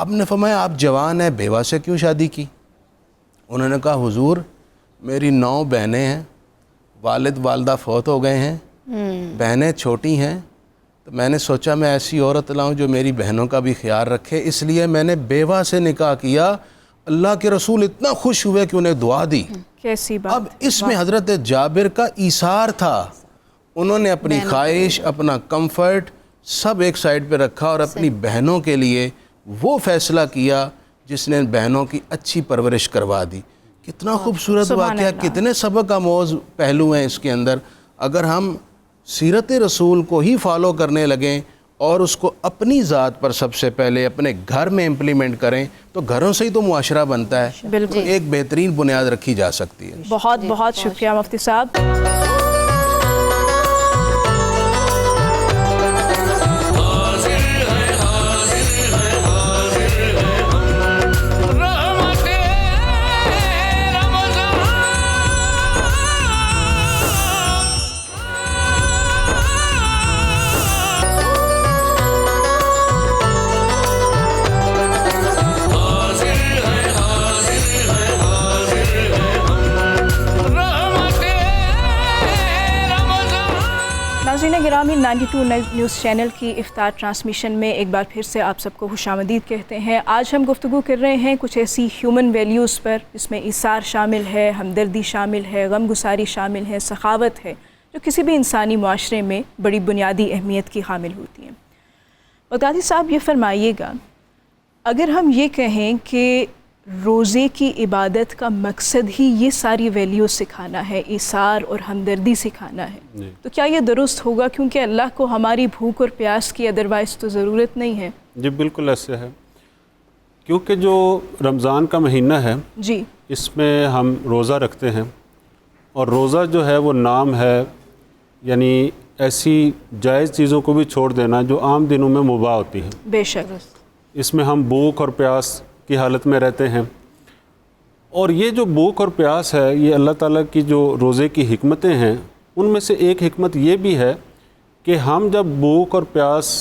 آپ نے فرمایا آپ جوان ہیں, بیوہ سے کیوں شادی کی؟ انہوں نے کہا حضور میری 9 بہنیں ہیں, والد والدہ فوت ہو گئے ہیں, بہنیں چھوٹی ہیں, تو میں نے سوچا میں ایسی عورت لاؤں جو میری بہنوں کا بھی خیال رکھے, اس لیے میں نے بیوہ سے نکاح کیا. اللہ کے رسول اتنا خوش ہوئے کہ انہیں دعا دی. کیسی بات. اب اس میں حضرت جابر کا ایثار تھا, انہوں نے اپنی خواہش, اپنا کمفرٹ سب ایک سائڈ پہ رکھا اور اپنی بہنوں کے لیے وہ فیصلہ کیا جس نے بہنوں کی اچھی پرورش کروا دی. کتنا خوبصورت واقعہ, کتنے سبق آموز پہلو ہیں اس کے اندر. اگر ہم سیرت رسول کو ہی فالو کرنے لگیں اور اس کو اپنی ذات پر سب سے پہلے اپنے گھر میں امپلیمنٹ کریں تو گھروں سے ہی تو معاشرہ بنتا ہے. بالکل ایک بہترین بنیاد رکھی جا سکتی ہے. بہت بہت شکریہ مفتی صاحب. ناظرین گرامی 92 نیوز چینل کی افطار ٹرانسمیشن میں ایک بار پھر سے آپ سب کو خوش آمدید کہتے ہیں. آج ہم گفتگو کر رہے ہیں کچھ ایسی ہیومن ویلیوز پر جس میں ایثار شامل ہے, ہمدردی شامل ہے, غم گساری شامل ہے, سخاوت ہے, جو کسی بھی انسانی معاشرے میں بڑی بنیادی اہمیت کی حامل ہوتی ہیں. بغدادی صاحب یہ فرمائیے گا, اگر ہم یہ کہیں کہ روزے کی عبادت کا مقصد ہی یہ ساری ویلیوز سکھانا ہے, ایثار اور ہمدردی سکھانا ہے, تو کیا یہ درست ہوگا؟ کیونکہ اللہ کو ہماری بھوک اور پیاس کی ادروائز تو ضرورت نہیں ہے. جی بالکل ایسے ہے, کیونکہ جو رمضان کا مہینہ ہے جی اس میں ہم روزہ رکھتے ہیں, اور روزہ جو ہے وہ نام ہے, یعنی ایسی جائز چیزوں کو بھی چھوڑ دینا جو عام دنوں میں مباح ہوتی ہیں. بے شک. اس میں ہم بھوک اور پیاس کی حالت میں رہتے ہیں, اور یہ جو بھوک اور پیاس ہے یہ اللہ تعالیٰ کی جو روزے کی حکمتیں ہیں ان میں سے ایک حکمت یہ بھی ہے کہ ہم جب بھوک اور پیاس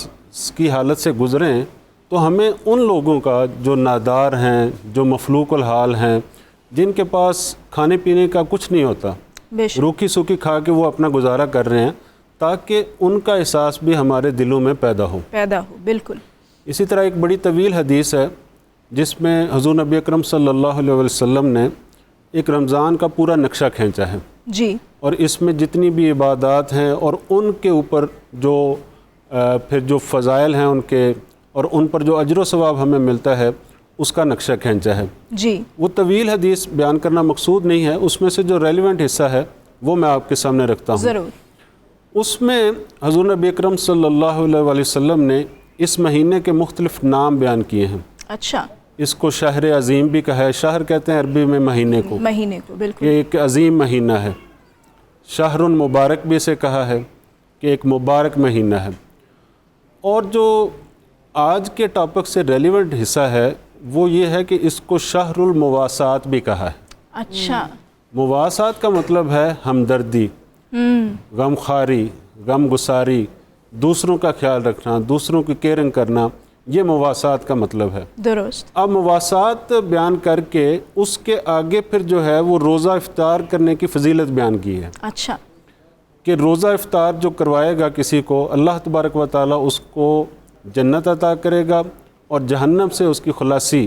کی حالت سے گزریں تو ہمیں ان لوگوں کا جو نادار ہیں, جو مفلوق الحال ہیں, جن کے پاس کھانے پینے کا کچھ نہیں ہوتا, روکھی سوکھی کھا کے وہ اپنا گزارا کر رہے ہیں, تاکہ ان کا احساس بھی ہمارے دلوں میں پیدا ہو. بالکل. اسی طرح ایک بڑی طویل حدیث ہے جس میں حضور نبی اکرم صلی اللہ علیہ وسلم نے ایک رمضان کا پورا نقشہ کھینچا ہے جی, اور اس میں جتنی بھی عبادات ہیں اور ان کے اوپر جو پھر جو فضائل ہیں ان کے, اور ان پر جو اجر و ثواب ہمیں ملتا ہے اس کا نقشہ کھینچا ہے جی. وہ طویل حدیث بیان کرنا مقصود نہیں ہے, اس میں سے جو ریلیونٹ حصہ ہے وہ میں آپ کے سامنے رکھتا ہوں. ضرور. اس میں حضور نبی اکرم صلی اللہ علیہ وسلم نے اس مہینے کے مختلف نام بیان کیے ہیں. اچھا. اس کو شہر عظیم بھی کہا ہے, شہر کہتے ہیں عربی میں مہینے کو, بالکل. یہ ایک عظیم مہینہ ہے. شہر مبارک بھی اسے کہا ہے کہ ایک مبارک مہینہ ہے. اور جو آج کے ٹاپک سے ریلیونٹ حصہ ہے وہ یہ ہے کہ اس کو شہر المواسات بھی کہا ہے. اچھا. مواسات کا مطلب ہے ہمدردی, غم خواری, غم گساری, دوسروں کا خیال رکھنا, دوسروں کی کیئرنگ کرنا, یہ مواسات کا مطلب ہے. درست. اب مواسات بیان کر کے اس کے آگے پھر جو ہے وہ روزہ افطار کرنے کی فضیلت بیان کی ہے. اچھا. کہ روزہ افطار جو کروائے گا کسی کو, اللہ تبارک و تعالیٰ اس کو جنت عطا کرے گا اور جہنم سے اس کی خلاصی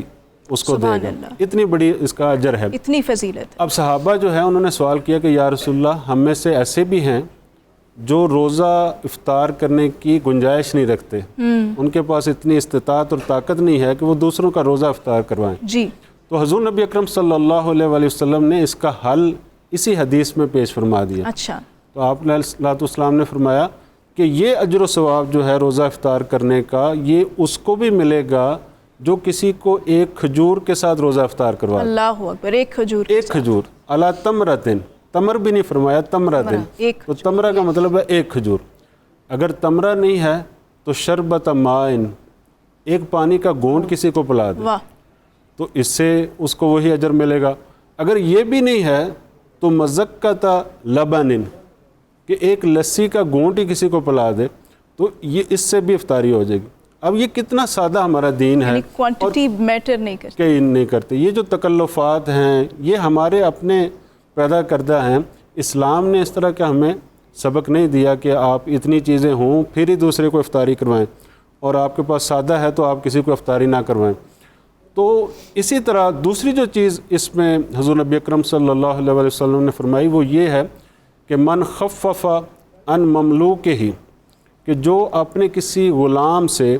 اس کو دے گا. اتنی بڑی اس کا اجر ہے, اتنی فضیلت. اب صحابہ جو ہے انہوں نے سوال کیا کہ یا رسول اللہ, ہم میں سے ایسے بھی ہیں جو روزہ افطار کرنے کی گنجائش نہیں رکھتے, ان کے پاس اتنی استطاعت اور طاقت نہیں ہے کہ وہ دوسروں کا روزہ افطار کروائیں. جی. تو حضور نبی اکرم صلی اللہ علیہ وسلم نے اس کا حل اسی حدیث میں پیش فرما دیا. اچھا. تو آپ علیہ الصلوۃ والسلام نے فرمایا کہ یہ اجر و ثواب جو ہے روزہ افطار کرنے کا, یہ اس کو بھی ملے گا جو کسی کو ایک کھجور کے ساتھ روزہ افطار کروا. اللہ اکبر. ایک کھجور. ایک کھجور. علی تمرتن, تمر بھی نہیں فرمایا, تمرتن. تو تمرہ کا مطلب ہے ایک کھجور. اگر تمرہ نہیں ہے تو شربت مائن, ایک پانی کا گھونٹ کسی کو پلا دے تو اس سے اس کو وہی اجر ملے گا. اگر یہ بھی نہیں ہے تو مزکۃ لبن, کہ ایک لسی کا گھونٹ ہی کسی کو پلا دے تو یہ اس سے بھی افطاری ہو جائے گی. اب یہ کتنا سادہ ہمارا دین ہے, کوانٹٹی میٹر نہیں کرتی, کہ نہیں کرتے. یہ جو تکلفات ہیں یہ ہمارے اپنے پیدا کردہ ہیں. اسلام نے اس طرح کا ہمیں سبق نہیں دیا کہ آپ اتنی چیزیں ہوں پھر ہی دوسرے کو افطاری کروائیں, اور آپ کے پاس سادہ ہے تو آپ کسی کو افطاری نہ کروائیں. تو اسی طرح دوسری جو چیز اس میں حضور نبی اکرم صلی اللہ علیہ وسلم نے فرمائی وہ یہ ہے کہ من خفف عن مملوکہ ہی, کہ جو اپنے کسی غلام سے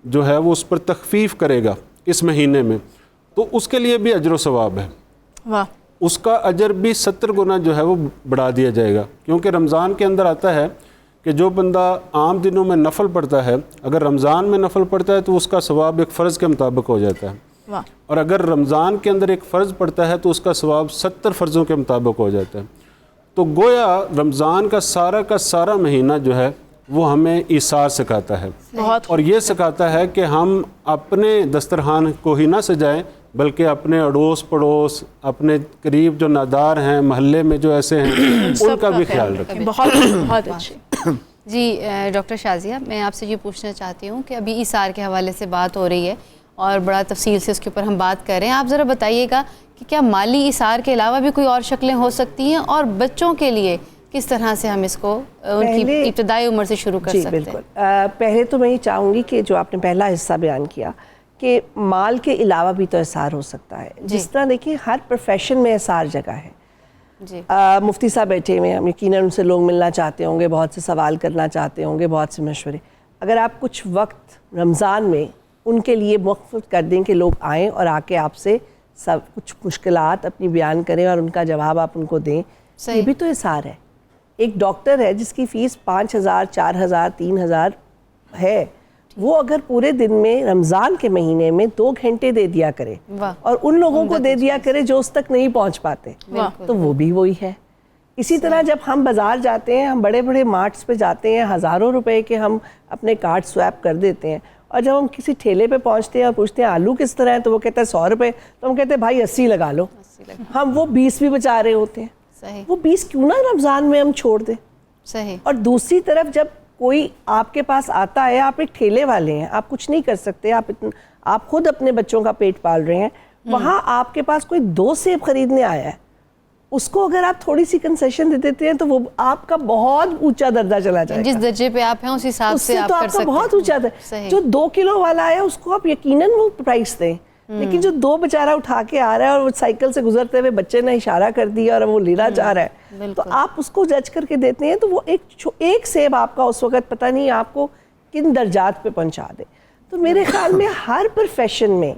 جو ہے وہ اس پر تخفیف کرے گا اس مہینے میں, تو اس کے لیے بھی اجر و ثواب ہے. واہ, اس کا اجر بھی 70 گنا جو ہے وہ بڑھا دیا جائے گا. کیونکہ رمضان کے اندر آتا ہے کہ جو بندہ عام دنوں میں نفل پڑھتا ہے, اگر رمضان میں نفل پڑھتا ہے تو اس کا ثواب ایک فرض کے مطابق ہو جاتا ہے. واہ, اور اگر رمضان کے اندر ایک فرض پڑھتا ہے تو اس کا ثواب 70 فرضوں کے مطابق ہو جاتا ہے. تو گویا رمضان کا سارا مہینہ جو ہے وہ ہمیں ایثار سکھاتا ہے, اور یہ سکھاتا ہے کہ ہم اپنے دسترخوان کو ہی نہ سجائیں بلکہ اپنے اڑوس پڑوس, اپنے قریب جو نادار ہیں, محلے میں جو ایسے ہیں ان کا بھی خیال رکھیں. بہت بہت اچھے. جی ڈاکٹر شازیہ, میں آپ سے یہ پوچھنا چاہتی ہوں کہ ابھی ایثار کے حوالے سے بات ہو رہی ہے اور بڑا تفصیل سے اس کے اوپر ہم بات کر رہے ہیں. آپ ذرا بتائیے گا کہ کیا مالی ایثار کے علاوہ بھی کوئی اور شکلیں ہو سکتی ہیں, اور بچوں کے لیے کس طرح سے ہم اس کو ان کی ابتدائی عمر سے شروع کر سکتے ہیں؟ بالکل. پہلے تو میں یہ چاہوں گی کہ جو آپ نے پہلا حصہ بیان کیا کہ مال کے علاوہ بھی تو اثار ہو سکتا ہے. جس طرح دیکھیں ہر پروفیشن میں اثار جگہ ہے. جی مفتی صاحب بیٹھے ہوئے ہیں, یقیناً ان سے لوگ ملنا چاہتے ہوں گے, بہت سے سوال کرنا چاہتے ہوں گے, بہت سے مشورے. اگر آپ کچھ وقت رمضان میں ان کے لیے وقف کر دیں کہ لوگ آئیں اور آ کے آپ سے سب کچھ مشکلات اپنی بیان کریں اور ان کا جواب آپ ان کو دیں, یہ بھی تو اثار ہے. ایک ڈاکٹر ہے جس کی فیس 5,000 4,000 3,000 ہے, وہ اگر پورے دن میں رمضان کے مہینے میں 2 گھنٹے دے دیا کرے اور ان لوگوں کو دے دیا کرے جو اس تک نہیں پہنچ پاتے, تو وہ بھی وہی ہے. اسی طرح جب ہم بازار جاتے ہیں, ہم بڑے بڑے مارٹس پہ جاتے ہیں, ہزاروں روپے کے ہم اپنے کارڈ سویپ کر دیتے ہیں, اور جب ہم کسی ٹھیلے پہ پہنچتے ہیں اور پوچھتے ہیں آلو کس طرح ہے تو وہ کہتا ہے 100 روپے, تو ہم کہتے ہیں بھائی 80 لگا لو. ہم وہ 20 بھی بچا رہے ہوتے ہیں. وہ 20 کیوں نہ رمضان میں ہم چھوڑ دیں. صحیح. اور دوسری طرف جب کوئی آپ کے پاس آتا ہے, آپ ایک ٹھیلے والے ہیں, آپ کچھ نہیں کر سکتے, آپ خود اپنے بچوں کا پیٹ پال رہے ہیں, وہاں آپ کے پاس کوئی 2 سیب خریدنے آیا ہے, اس کو اگر آپ تھوڑی سی کنسیشن دے دیتے ہیں تو وہ آپ کا بہت اونچا درجہ چلا جائے گا. جس درجے پہ آپ ہیں اس حساب سے آپ کر سکتے ہیں. بہت اونچا درجہ. جو 2 کلو والا ہے اس کو آپ یقیناً وہ پرائس دیں, لیکن جو 2 بیچارہ اٹھا کے آ رہا ہے اور وہ سائیکل سے گزرتے ہوئے بچے نے اشارہ کر دیا اور وہ لینا چاہ رہا ہے, تو آپ اس کو جج کر کے دیتے ہیں, تو وہ ایک سیب آپ کا اس وقت پتہ نہیں آپ کو کن درجات پہ پہنچا دے. تو میرے خیال میں ہر پروفیشن میں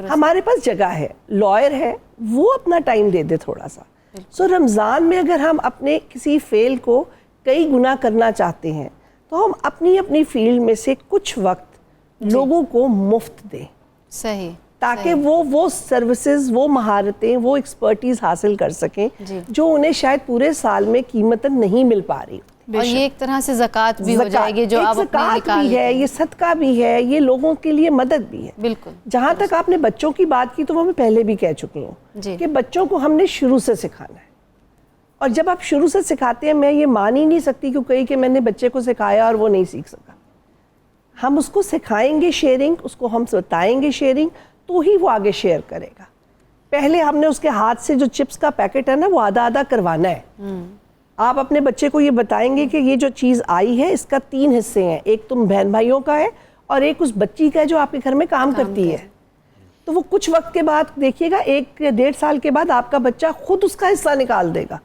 ہمارے پاس جگہ ہے. لائر ہے, وہ اپنا ٹائم دے دے تھوڑا سا. سو رمضان میں اگر ہم اپنے کسی فیل کو کئی گنا کرنا چاہتے ہیں تو ہم اپنی فیلڈ میں سے کچھ وقت لوگوں کو مفت دیں. صحیح. تاکہ وہ سروسز, وہ مہارتیں, وہ ایکسپرٹیز حاصل کر سکیں جو انہیں شاید پورے سال میں قیمتاً نہیں مل پا رہی. اور یہ ایک طرح سے زکوٰۃ بھی ہو جائے گی جو آپ اپنے نکال بھی ہے, یہ صدقہ بھی ہے, یہ لوگوں کے لیے مدد بھی ہے. بالکل. جہاں تک آپ نے بچوں کی بات کی تو وہ میں پہلے بھی کہہ چکی ہوں کہ بچوں کو ہم نے شروع سے سکھانا ہے, اور جب آپ شروع سے سکھاتے ہیں, میں یہ مان ہی نہیں سکتی کہ میں نے بچے کو سکھایا اور وہ نہیں سیکھ سکا. ہم اس کو سکھائیں گے شیئرنگ, اس کو ہم بتائیں گے شیئرنگ, تو ہی وہ آگے شیئر کرے گا. پہلے ہم نے اس کے ہاتھ سے جو چپس کا پیکٹ ہے نا وہ آدھا کروانا ہے. آپ اپنے بچے کو یہ بتائیں گے کہ یہ جو چیز آئی ہے اس کا 3 حصے ہیں, ایک تم بہن بھائیوں کا ہے اور ایک اس بچی کا ہے جو آپ کے گھر میں کام کرتی ہے. تو وہ کچھ وقت کے بعد دیکھیے گا, 1-1.5 سال کے بعد آپ کا بچہ خود اس کا حصہ نکال دے گا,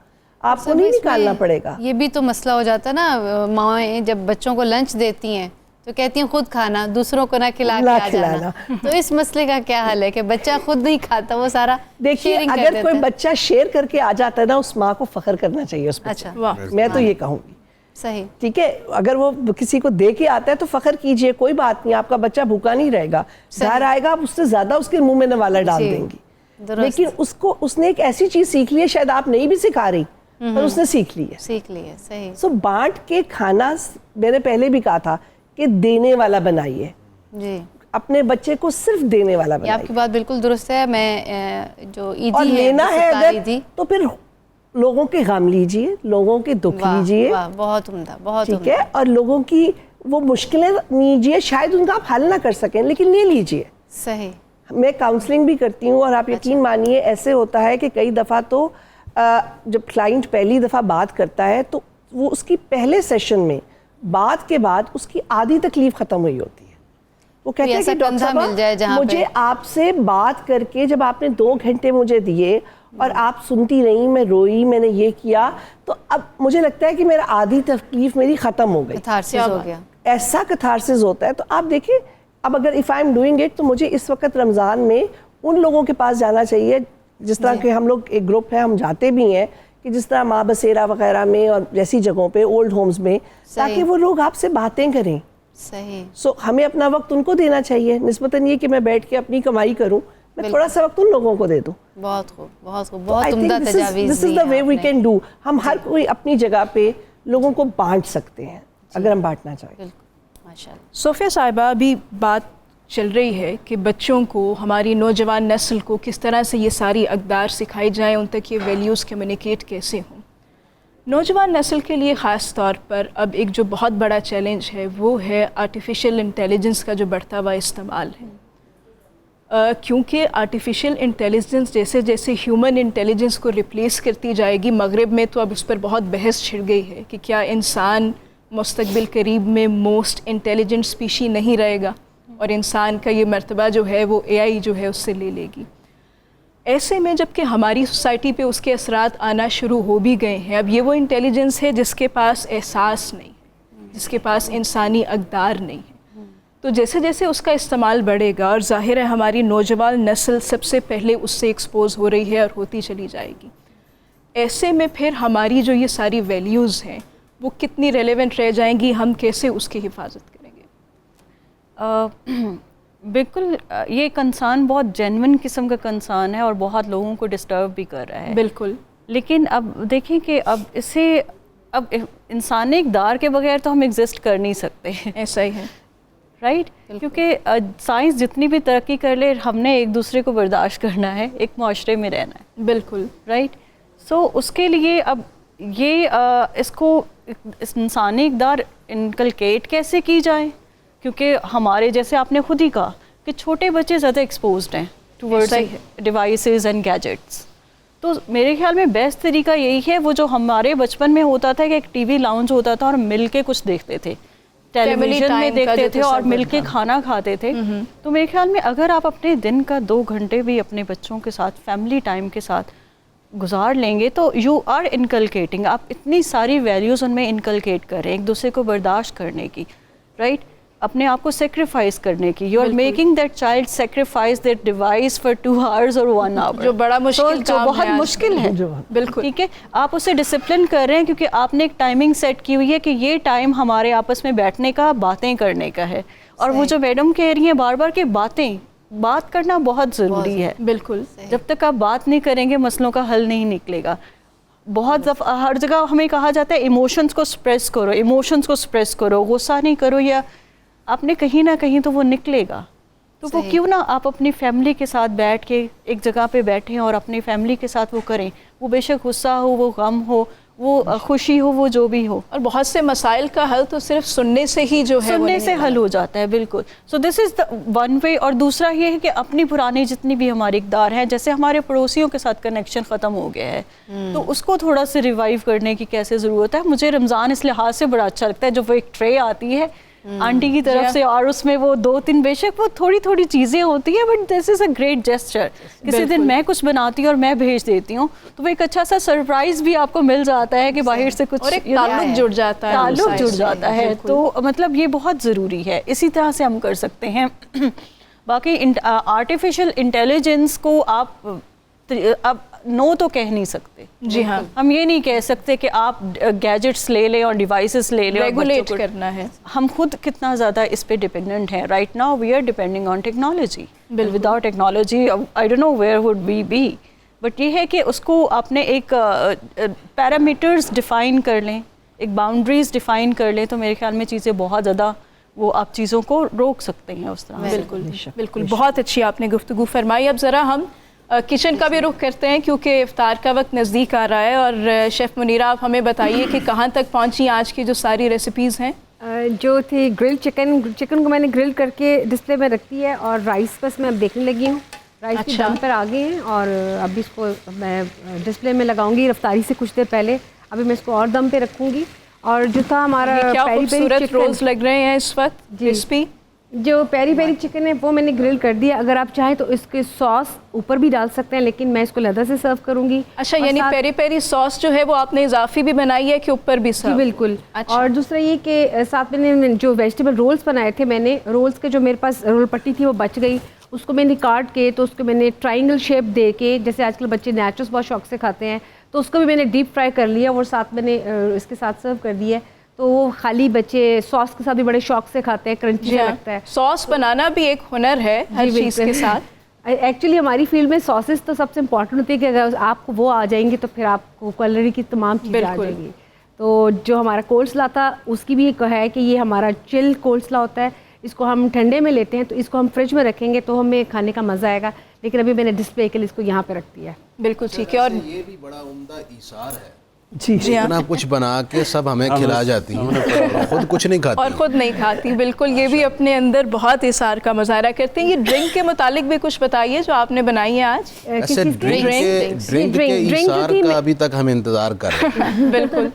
آپ کو نہیں نکالنا پڑے گا. یہ بھی تو مسئلہ ہو جاتا ہے نا, مائیں جب بچوں کو لنچ دیتی ہیں تو کہتی ہیں خود کھانا, دوسروں کو نہ کھلا کے آ جانا. تو اس مسئلے کا کیا حل ہے کہ بچہ خود نہیں کھاتا, وہ سارا دیکھیے اگر کوئی بچہ شیئر کر کے آ جاتا ہے نا, اس ماں کو فخر کرنا چاہیے اس بچے. میں تو یہ کہوں گی. صحیح. ٹھیک ہے, اگر وہ کسی کو دے کے آتا ہے تو فخر کیجئے, کوئی بات نہیں, آپ کا بچہ بھوکا نہیں رہے گا. گھر آئے گا آپ اس سے زیادہ اس کے منہ میں نوالا ڈال دیں گی, لیکن اس نے ایک ایسی چیز سیکھ لی ہے شاید آپ نہیں بھی سکھا رہی پر اس نے سیکھ لی ہے. صحیح. سو بانٹ کے کھانا, میں نے پہلے بھی کہا تھا کہ دینے والا بنائیے. جی. اپنے بچے کو صرف دینے والا بنائیے. آپ کی بات بالکل درست ہے. میں جو عیدی اور لینا ہے اگر تو پھر لوگوں کے غم لیجئے, لوگوں کے دکھ لیجئے. بہت عمدہ, بہت ٹھیک ہے, اور لوگوں کی وہ مشکلیں لیجیے, شاید ان کا آپ حل نہ کر سکیں لیکن لے لیجیے. صحیح. میں کاؤنسلنگ بھی کرتی ہوں اور آپ یقین مانیے ایسے ہوتا ہے کہ کئی دفعہ تو جب کلائنٹ پہلی دفعہ بات کرتا ہے تو وہ اس کی پہلے سیشن میں بات کے بعد اس کی آدھی تکلیف ختم ہوئی ہوتی ہے. وہ کہتے ہیں کہ ڈاکٹر صاحب مجھے آپ سے بات کر کے جب آپ نے 2 گھنٹے مجھے دیے اور آپ سنتی نہیں, میں روئی, میں نے یہ کیا, تو اب مجھے لگتا ہے کہ میرا آدھی تکلیف میری ختم ہو گئی. کتھارسس ہو گیا. ایسا کتھارسس ہوتا ہے. تو آپ دیکھیں اب اگر if I am doing it تو مجھے اس وقت رمضان میں ان لوگوں کے پاس جانا چاہیے جس طرح کہ ہم لوگ ایک گروپ ہے, ہم جاتے بھی ہیں کہ جس طرح ماں بسیرا وغیرہ میں اور جیسی جگہوں پہ, اولڈ ہومز میں, تاکہ وہ لوگ آپ سے باتیں کریں. صحیح. سو ہمیں اپنا وقت ان کو دینا چاہیے, نسبتاً یہ کہ میں بیٹھ کے اپنی کمائی کروں, میں تھوڑا سا وقت ان لوگوں کو دے دوں. بہت خوب, بہت خوب, بہت عمدہ تجاویز. دس از دا وے وی کین ڈو. ہم ہر کوئی اپنی جگہ پہ لوگوں کو بانٹ سکتے ہیں اگر ہم بانٹنا چاہیں. بالکل, ماشاء اللہ. صوفیہ صاحبہ, ابھی بات چل رہی ہے کہ بچوں کو, ہماری نوجوان نسل کو کس طرح سے یہ ساری اقدار سکھائی جائیں, ان تک یہ ویلیوز کمیونیکیٹ کیسے ہوں. نوجوان نسل کے لیے خاص طور پر اب ایک جو بہت بڑا چیلنج ہے وہ ہے آرٹیفیشل انٹیلیجنس کا جو بڑھتا ہوا استعمال ہے. کیونکہ آرٹیفیشل انٹیلیجنس جیسے جیسے ہیومن انٹیلیجنس کو ریپلیس کرتی جائے گی, مغرب میں تو اب اس پر بہت بحث چھڑ گئی ہے کہ کیا انسان مستقبل قریب میں موسٹ انٹیلیجنٹ اسپیشی نہیں رہے گا اور انسان کا یہ مرتبہ جو ہے وہ اے آئی جو ہے اس سے لے لے گی. ایسے میں جب کہ ہماری سوسائٹی پہ اس کے اثرات آنا شروع ہو بھی گئے ہیں, اب یہ وہ انٹیلیجنس ہے جس کے پاس احساس نہیں ہے, جس کے پاس انسانی اقدار نہیں ہے. تو جیسے جیسے اس کا استعمال بڑھے گا, اور ظاہر ہے ہماری نوجوان نسل سب سے پہلے اس سے ایکسپوز ہو رہی ہے اور ہوتی چلی جائے گی, ایسے میں پھر ہماری جو یہ ساری ویلیوز ہیں وہ کتنی ریلیونٹ رہ جائیں گی, ہم کیسے اس کی حفاظت کریں گے؟ بالکل, یہ کنسرن بہت جینون قسم کا کنسرن ہے اور بہت لوگوں کو ڈسٹرب بھی کر رہا ہے. بالکل. لیکن اب دیکھیں کہ اب اسے اب انسانی اقدار کے بغیر تو ہم ایگزسٹ کر نہیں سکتے. ایسا ہی ہے, رائٹ. کیونکہ سائنس جتنی بھی ترقی کر لے, ہم نے ایک دوسرے کو برداشت کرنا ہے, ایک معاشرے میں رہنا ہے. بالکل, رائٹ. سو اس کے لیے اب یہ اس کو انسانی اقدار انکلکیٹ کیسے کی جائیں, کیونکہ ہمارے جیسے آپ نے خود ہی کہا کہ چھوٹے بچے زیادہ ایکسپوزڈ ہیں ٹورڈز ڈیوائسز اینڈ گیجٹس. تو میرے خیال میں بیسٹ طریقہ یہی ہے, وہ جو ہمارے بچپن میں ہوتا تھا کہ ایک ٹی وی لاؤنج ہوتا تھا اور مل کے کچھ دیکھتے تھے, ٹیلی ویژن میں دیکھتے تھے اور مل کے کھانا کھاتے تھے. تو میرے خیال میں اگر آپ اپنے دن کا 2 گھنٹے بھی اپنے بچوں کے ساتھ فیملی ٹائم کے ساتھ گزار لیں گے تو یو آر انکلکیٹنگ, آپ اتنی ساری ویلیوز ان میں انکلکیٹ کر رہے ہیں, ایک دوسرے کو برداشت کرنے کی, رائٹ, اپنے آپ کو سیکریفائز کرنے کی. You are making that child sacrifice that device for 2 hours اور 1 hour, جو بڑا مشکل جو بہت مشکل ہے. بالکل, ٹھیک ہے, آپ اسے ڈسپلن کر رہے ہیں کیونکہ آپ نے ایک ٹائمنگ سیٹ کی ہوئی ہے کہ یہ ٹائم ہمارے آپس میں بیٹھنے کا, باتیں کرنے کا ہے. اور وہ جو میڈم کہہ رہی ہیں بار بار کہ بات کرنا بہت ضروری ہے. بالکل, جب تک آپ بات نہیں کریں گے مسئلوں کا حل نہیں نکلے گا. بہت ہر جگہ ہمیں کہا جاتا ہے ایموشنز کو سپریس کرو, ایموشنز کو سپریس کرو, غصہ نہیں کرو, یا آپ نے کہیں نہ کہیں تو وہ نکلے گا. تو وہ کیوں نہ آپ اپنی فیملی کے ساتھ بیٹھ کے ایک جگہ پہ بیٹھیں اور اپنی فیملی کے ساتھ وہ کریں, وہ بے شک غصہ ہو, وہ غم ہو, وہ خوشی ہو, وہ جو بھی ہو. اور بہت سے مسائل کا حل تو صرف سننے سے ہی جو ہے سننے سے حل ہو جاتا ہے. بالکل. سو دس از دا ون وے. اور دوسرا یہ ہے کہ اپنی پرانی جتنی بھی ہماری اقدار ہیں, جیسے ہمارے پڑوسیوں کے ساتھ کنیکشن ختم ہو گیا ہے, تو اس کو تھوڑا سا ریوائیو کرنے کی کیسے ضرورت ہے. مجھے رمضان اس لحاظ سے بڑا اچھا لگتا ہے, جو وہ ایک ٹرے آتی ہے آنٹی کی طرف سے, اور اس میں وہ 2-3 بے شک وہ تھوڑی تھوڑی چیزیں ہوتی ہیں, but this is a great gesture. کسی دن میں کچھ بناتی ہوں اور میں بھیج دیتی ہوں, تو وہ ایک اچھا سا سرپرائز بھی آپ کو مل جاتا ہے کہ باہر سے کچھ, اور ایک تعلق جڑ جاتا ہے, تعلق جڑ جاتا ہے. تو مطلب یہ بہت ضروری ہے. اسی طرح سے ہم کر سکتے ہیں. باقی آرٹیفیشل انٹیلیجنس کو آپ اب نو تو کہہ نہیں سکتے. جی ہاں, ہم یہ نہیں کہہ سکتے کہ آپ گیجٹس لے لیں اور ڈیوائسز لے لیں, ریگولیٹ کرنا ہے. ہم خود کتنا زیادہ اس پہ ڈیپینڈنٹ ہیں. Right now we are depending on technology. Without technology I don't know where would we be. But یہ ہے کہ اس کو آپ نے ایک پیرامیٹرز ڈیفائن کر لیں, ایک باؤنڈریز ڈیفائن کر لیں, تو میرے خیال میں چیزیں بہت زیادہ وہ آپ چیزوں کو روک سکتے ہیں اس طرح. بالکل بالکل, بہت اچھی آپ نے گفتگو فرمائی. اب ذرا ہم کچن کا بھی رخ کرتے ہیں کیونکہ افطار کا وقت نزدیک آ رہا ہے, اور شیف منیرہ آپ ہمیں بتائیے کہ کہاں تک پہنچی آج کی جو ساری ریسیپیز ہیں. جو تھی گرل چکن کو میں نے گرل کر کے ڈسپلے میں رکھ دیا ہے اور رائس بس میں اب دیکھنے لگی ہوں. رائس کی دم پر آ گئے ہیں اور ابھی اس کو میں ڈسپلے میں لگاؤں گی رفتاری سے کچھ دیر پہلے. ابھی میں اس کو اور دم پہ رکھوں گی. اور جو تھا ہمارا پیری پیری رولز لگ رہے ہیں اس وقت کرسپی, جو پیری پیری چکن ہے وہ میں نے گرل کر دیا. اگر آپ چاہیں تو اس کے ساس اوپر بھی ڈال سکتے ہیں, لیکن میں اس کو لیدر سے سرو کروں گی. اچھا, یعنی پیری پیری ساس جو ہے وہ آپ نے اضافی بھی بنائی ہے کہ اوپر بھی سرو؟ جی بالکل. اور دوسرا یہ کہ ساتھ میں نے جو ویجیٹیبل رولز بنائے تھے, میں نے رولز کے جو میرے پاس رول پٹی تھی وہ بچ گئی, اس کو میں نے کاٹ کے تو اس کو میں نے ٹرائنگل شیپ دے کے, جیسے آج کل بچے نیچرس بہت شوق سے کھاتے ہیں, تو اس کو بھی میں نے ڈیپ فرائی کر لیا اور ساتھ میں نے اس کے ساتھ سرو کر دیا. تو وہ خالی بچے ساس کے ساتھ بھی بڑے شوق سے کھاتے ہیں, کرنچی لگتا ہے. ساس بنانا بھی ایک ہنر ہے ہر چیز کے ساتھ. ایکچولی ہماری فیلڈ میں ساسز تو سب سے امپورٹنٹ ہوتی ہے کہ اگر آپ کو وہ آ جائیں گے تو پھر آپ کو کولری کی تمام چیزیں آ جائیں گی. تو جو ہمارا کولڈ سلا تھا اس کی بھی ایک ہے کہ یہ ہمارا چل کولڈ سلا ہوتا ہے. اس کو ہم ٹھنڈے میں لیتے ہیں, تو اس کو ہم فریج میں رکھیں گے تو ہمیں کھانے کا مزہ آئے گا. لیکن ابھی میں نے ڈسپلے کے لیے اس کو یہاں پہ رکھ دیا ہے. بالکل ٹھیک ہے. اور یہ بھی بڑا عمدہ ایثار ہے, جی اتنا کچھ بنا کے سب ہمیں کھلا جاتی ہیں, خود کچھ نہیں کھاتی اور خود نہیں کھاتی. بالکل, یہ بھی اپنے اندر بہت ایثار کا مظاہرہ کرتے ہیں. یہ ڈرنک کے متعلق بھی کچھ بتائیے جو آپ نے بنائی ہے آج. ایسے ڈرنک کے ایثار کا ابھی تک ہم انتظار کر رہے ہیں. بالکل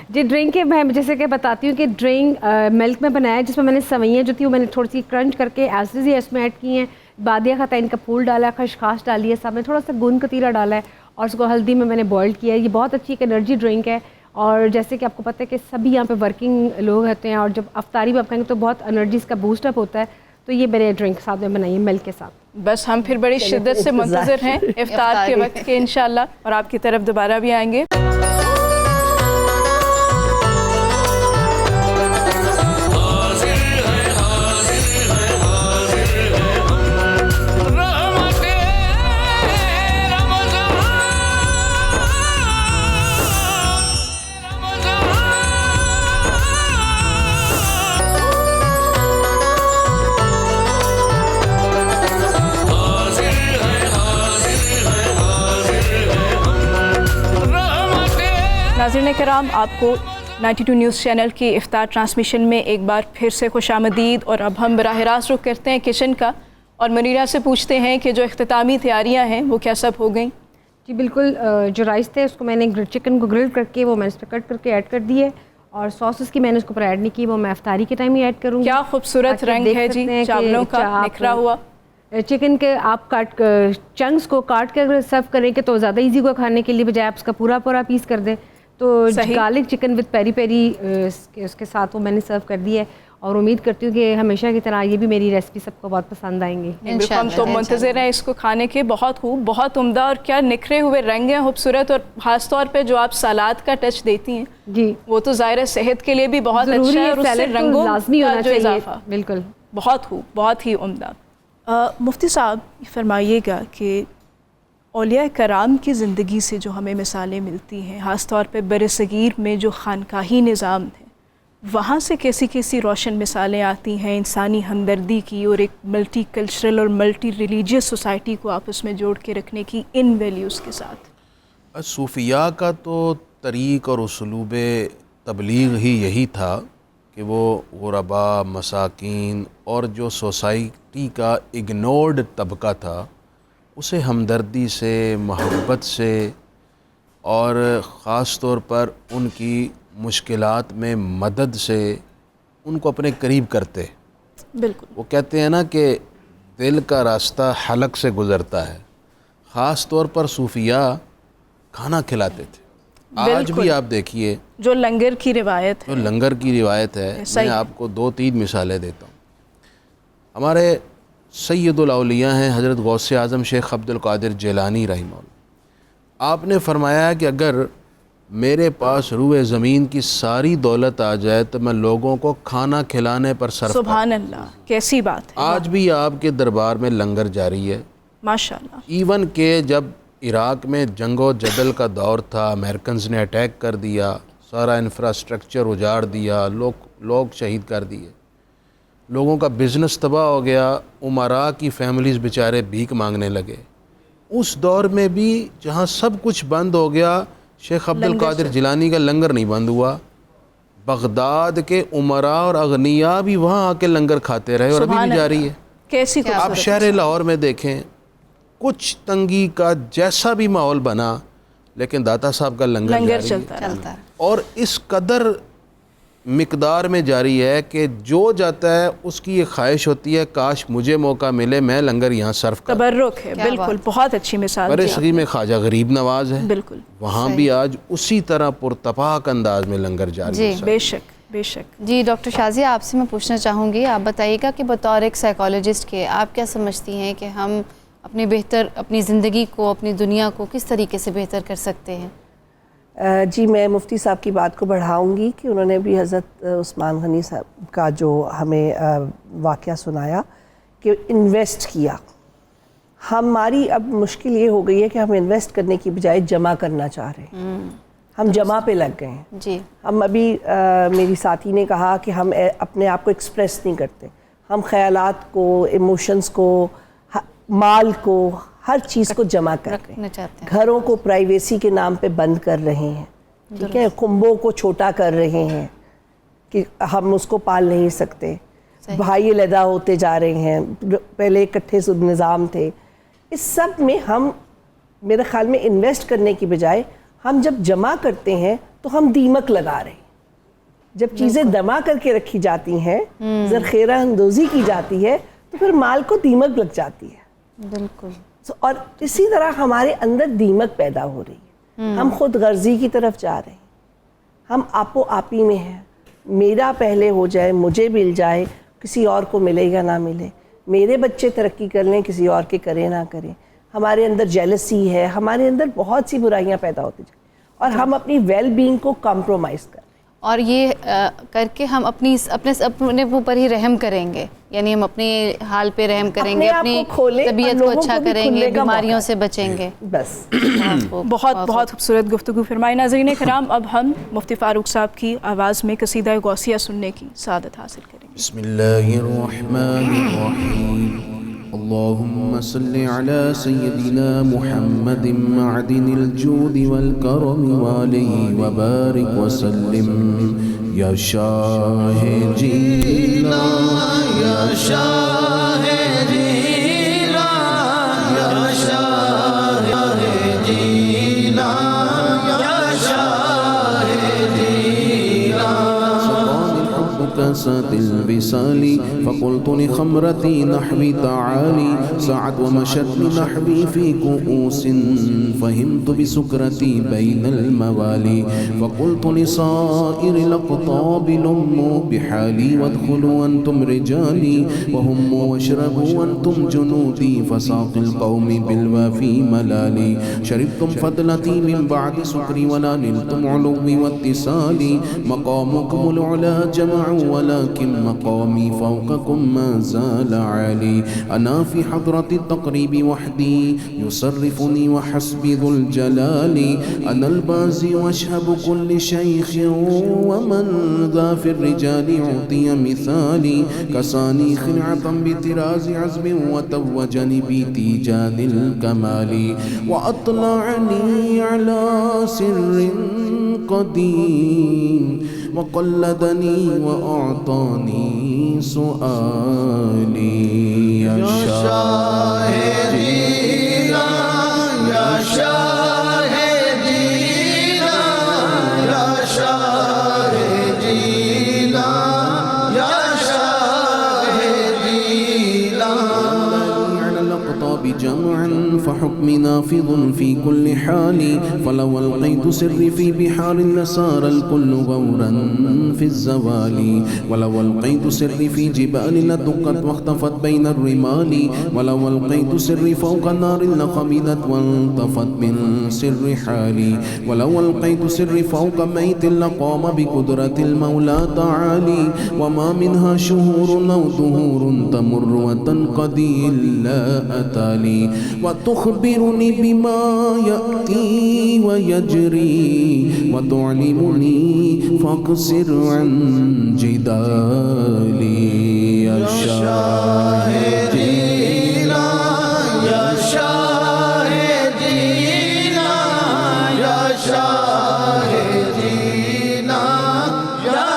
جی, ڈرنک کے میں جیسے کہ بتاتی ہوں کہ ڈرنک ملک میں بنایا ہے, جس میں میں نے سوئیاں جو تھی وہ میں نے تھوڑی سی کرنچ کر کے ایسے ہی اس میں ایڈ کی ہیں. بادیہ خطائن کا پھول ڈالا, خشخاش ڈالی ہے, ساتھ میں تھوڑا سا گوند کتیرا ڈالا ہے, اور اس کو ہلدی میں نے بوائل کیا ہے. یہ بہت اچھی ایک انرجی ڈرنک ہے. اور جیسے کہ آپ کو پتہ ہے کہ سبھی یہاں پہ ورکنگ لوگ ہوتے ہیں, اور جب افطاری بھی آپ کھائیں گے تو بہت انرجی اس کا بوسٹ اپ ہوتا ہے. تو یہ میں نے ڈرنک ساتھ میں بنائی ہے ملک کے ساتھ. بس ہم پھر بڑی شدت سے منتظر ہیں افطار کے وقت کے انشاءاللہ, اور آپ کی طرف دوبارہ بھی آئیں گے. ناظرین کرام, آپ کو 92 نیوز چینل کی افطار ٹرانسمیشن میں ایک بار پھر سے خوش آمدید. اور اب ہم براہ راست رخ کرتے ہیں کچن کا, اور منیرہ سے پوچھتے ہیں کہ جو اختتامی تیاریاں ہیں وہ کیا سب ہو گئیں؟ جی بالکل, جو رائس تھے اس کو میں نے چکن کو گرل کر کے وہ میں اس پہ کٹ کر کے ایڈ کر دیے, اور ساسز کی میں نے اس کو پر ایڈ نہیں کی, وہ میں افطاری کے ٹائم ہی ایڈ کروں گی. کیا خوبصورت رنگ ہے جی چاولوں کا نکھرا ہوا. چکن کے آپ چنکس کو کاٹ کے اگر سرو کریں گے تو زیادہ ایزی ہوگا کھانے کے لیے, بجائے آپ اس کا پورا پیس کر دیں. تو گارلک چکن وتھ پیری پیری اس کے ساتھ وہ میں نے سرو کر دی ہے, اور امید کرتی ہوں کہ ہمیشہ کی طرح یہ بھی میری ریسپی سب کو بہت پسند آئیں گی. ہم تو منتظر ہیں اس کو کھانے کے. بہت خوب, بہت عمدہ, اور کیا نکھرے ہوئے رنگ ہیں, خوبصورت. اور خاص طور پہ جو آپ سلاد کا ٹچ دیتی ہیں جی, وہ تو ظاہر صحت کے لیے بھی بہت اچھا ہے, اور اس سے رنگوں لازمی ہونا جو چاہیے. اضافہ بالکل بہت خوب, بہت ہی عمدہ. مفتی صاحب فرمائیے گا کہ اولیاء کرام کی زندگی سے جو ہمیں مثالیں ملتی ہیں, خاص طور پہ برصغیر میں جو خانقاہی نظام ہے, وہاں سے کیسی کیسی روشن مثالیں آتی ہیں انسانی ہمدردی کی, اور ایک ملٹی کلچرل اور ملٹی ریلیجیس سوسائٹی کو آپس میں جوڑ کے رکھنے کی ان ویلیوز کے ساتھ. صوفیاء کا تو طریق اور اسلوب تبلیغ ہی یہی تھا کہ وہ غرباء, مساکین اور جو سوسائٹی کا اگنورڈ طبقہ تھا اسے ہمدردی سے, محبت سے, اور خاص طور پر ان کی مشکلات میں مدد سے ان کو اپنے قریب کرتے. بالکل, وہ کہتے ہیں نا کہ دل کا راستہ حلق سے گزرتا ہے. خاص طور پر صوفیاء کھانا کھلاتے تھے. آج بھی آپ دیکھیے جو لنگر کی روایت ہے, جو لنگر کی روایت ہے, میں آپ کو 2-3 مثالیں دیتا ہوں. ہمارے سید الاولیاء ہیں حضرت غوث اعظم شیخ عبد القادر جیلانی رحمہ اللہ. آپ نے فرمایا کہ اگر میرے پاس روئے زمین کی ساری دولت آ جائے تو میں لوگوں کو کھانا کھلانے پر صرف کروں. سبحان اللہ, کیسی بات ہے. آج بھی آپ کے دربار میں لنگر جاری ہے ماشاءاللہ. ایون کہ جب عراق میں جنگ و جدل کا دور تھا, امریکنز نے اٹیک کر دیا, سارا انفراسٹرکچر اجاڑ دیا, لوگ شہید کر دیے, لوگوں کا بزنس تباہ ہو گیا, امراء کی فیملیز بیچارے بھیک مانگنے لگے. اس دور میں بھی جہاں سب کچھ بند ہو گیا, شیخ عبد القادر جیلانی کا لنگر نہیں بند ہوا. بغداد کے عمراء اور اغنیاء بھی وہاں آ کے لنگر کھاتے رہے اور ابھی بھی جاری ہے. کیسی آپ شہر لاہور میں دیکھیں, کچھ تنگی کا جیسا بھی ماحول بنا لیکن داتا صاحب کا لنگر چلتا ہے اور اس قدر مقدار میں جاری ہے کہ جو جاتا ہے اس کی یہ خواہش ہوتی ہے کاش مجھے موقع ملے میں لنگر یہاں سرو کروں. تبرک ہے, بالکل بہت اچھی مثال. برے صغیر میں خواجہ غریب نواز ہے, بالکل وہاں بھی آج اسی طرح پرتپاک انداز میں لنگر جاری ہے. بے شک بے شک. جی ڈاکٹر شازیہ, آپ سے میں پوچھنا چاہوں گی, آپ بتائیے گا کہ بطور ایک سائیکالوجسٹ کے آپ کیا سمجھتی ہیں کہ ہم اپنی زندگی کو, اپنی دنیا کو کس طریقے سے بہتر کر سکتے ہیں؟ جی میں مفتی صاحب کی بات کو بڑھاؤں گی کہ انہوں نے بھی حضرت عثمان غنی صاحب کا جو ہمیں واقعہ سنایا کہ انویسٹ کیا. ہماری اب مشکل یہ ہو گئی ہے کہ ہم انویسٹ کرنے کی بجائے جمع کرنا چاہ رہے ہیں. ہم جمع پہ لگ گئے ہیں. جی ہم ابھی میری ساتھی نے کہا کہ ہم اپنے آپ کو ایکسپریس نہیں کرتے. ہم خیالات کو, ایموشنز کو, مال کو, ہر چیز کو جمع کر رہے ہیں. گھروں کو پرائیویسی کے نام پہ بند کر رہے ہیں, ٹھیک ہے, کنبوں کو چھوٹا کر رہے ہیں کہ ہم اس کو پال نہیں سکتے. بھائی علیحدہ ہوتے جا رہے ہیں, پہلے اکٹھے نظام تھے. اس سب میں ہم میرے خیال میں انویسٹ کرنے کی بجائے ہم جب جمع کرتے ہیں تو ہم دیمک لگا رہے ہیں. جب چیزیں جمع کر کے رکھی جاتی ہیں, ذخیرہ اندوزی کی جاتی ہے, تو پھر مال کو دیمک لگ جاتی ہے. بالکل. اور اسی طرح ہمارے اندر دیمک پیدا ہو رہی ہے. ہم خود غرضی کی طرف جا رہے ہیں. ہم آپ و آپی میں ہیں. میرا پہلے ہو جائے, مجھے مل جائے, کسی اور کو ملے یا نہ ملے. میرے بچے ترقی کر لیں, کسی اور کے کریں نہ کریں. ہمارے اندر جیلسی ہے, ہمارے اندر بہت سی برائیاں پیدا ہوتی جائیں اور ہم اپنی ویل بینگ کو کمپرومائز کریں. اور یہ کر کے ہم اپنے اوپر ہی رحم کریں گے, یعنی ہم اپنے حال پہ رحم کریں گے, اپنی طبیعت کو اچھا کریں گے, بیماریوں سے بچیں گے. بس بہت بہت خوبصورت گفتگو فرمائی. ناظرین کرام, اب ہم مفتی فاروق صاحب کی آواز میں قصیدہ غوثیہ سننے کی سعادت حاصل کریں گے. بسم اللہ الرحمن الرحیم. اللهم صل على سيدنا محمد معدن الجود والكرم وعليه وبارك وسلم. يا شاہ جینا یا شاہ جینا یا شاہ جینا یا شاہ جینا. سقاني حبك ساد الوصال فقلت لخمرتي نحوي تعالي سعد ومشت نحوي في كؤوس فهمت بسكرتي بين الموالي فقلت لصائر الأقطاب لموا بحالي وادخلوا أنتم رجالي وهموا واشربوا وأنتم جنودي فساق القوم بالوافي ملالي شربتم فضلتي من بعد سكري ولا نلتم علوي واتصالي مقامكم العلا جمعوا ولكن مقامي فوقكم ما زال عالي أنا في حضرة التقريب وحدي يصرفني وحسبي ذو الجلال أنا البازي واشهب كل شيخ ومن ذا في الرجال عطي مثالي كساني خلعة بتراز عزم وتوجني بتيجان الكمال وأطلعني على سر قديم وقلدني وأعطاني سؤالي. يا شاهدينا يا شاهدينا يا شاهدينا يا شاهدينا على الأقطاب جمعا فحكمي نافذ في كل حال فلو ألقيت سري في بحار لصار الكل غورا في الزوال ولو ألقيت سري في جبال لدقت واختفت بين الرمال ولو ألقيت سري فوق نار لخمدت وانطفت من سر حالي ولو ألقيت سري فوق ميت لقام بقدرة المولى تعالي وما منها شهور أو دهور تمر وتنقضي إلا أتالي وتخبرني بما يأتي ويجري وتعلمني فاقصر عن جدالي. يا شاهدينا يا شاهدينا يا شاهدينا يا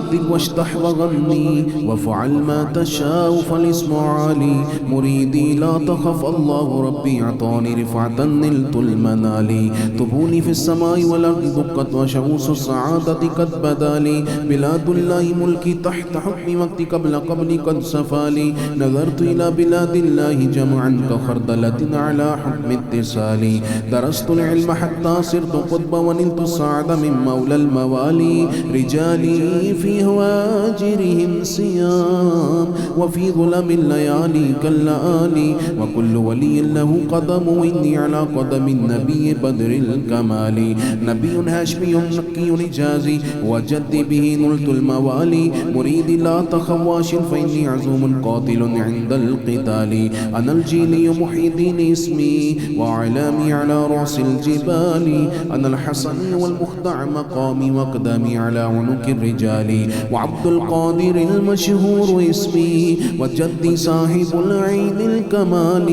وردد واشتح وغني وافعل ما تشاء فالاسم عالي مريدي لا تخف الله ربي أعطاني رفعة نلت المنال طبولي في السماء والأرض دقت وشموس السعادة قد بدا لي بلاد الله ملكي تحت حكم وقت قبل قد سفالي نظرت إلى بلاد الله جمعا كخردلة على حكم اتصالي درست العلم حتى صرت قطبا ونلت السعد من مولى الموالي رجالي في هواجرهم صيام وفي ظلم الليالي كاللآلي وكل ولي له قدم وإني على قدم النبي بدر الكمال نبي هاشمي نقي رجازي وجدي به نلت الموالي مريدي لا تخواش فإني عزوم قاتل عند القتال أنا الجيلي محي الدين اسمي وعلامي على رأس الجبال أنا الحسن والمخدع مقامي وأقدامي على عنق الرجال وعبد القادر المشهور اسمي وجدي صاحب العين الكمال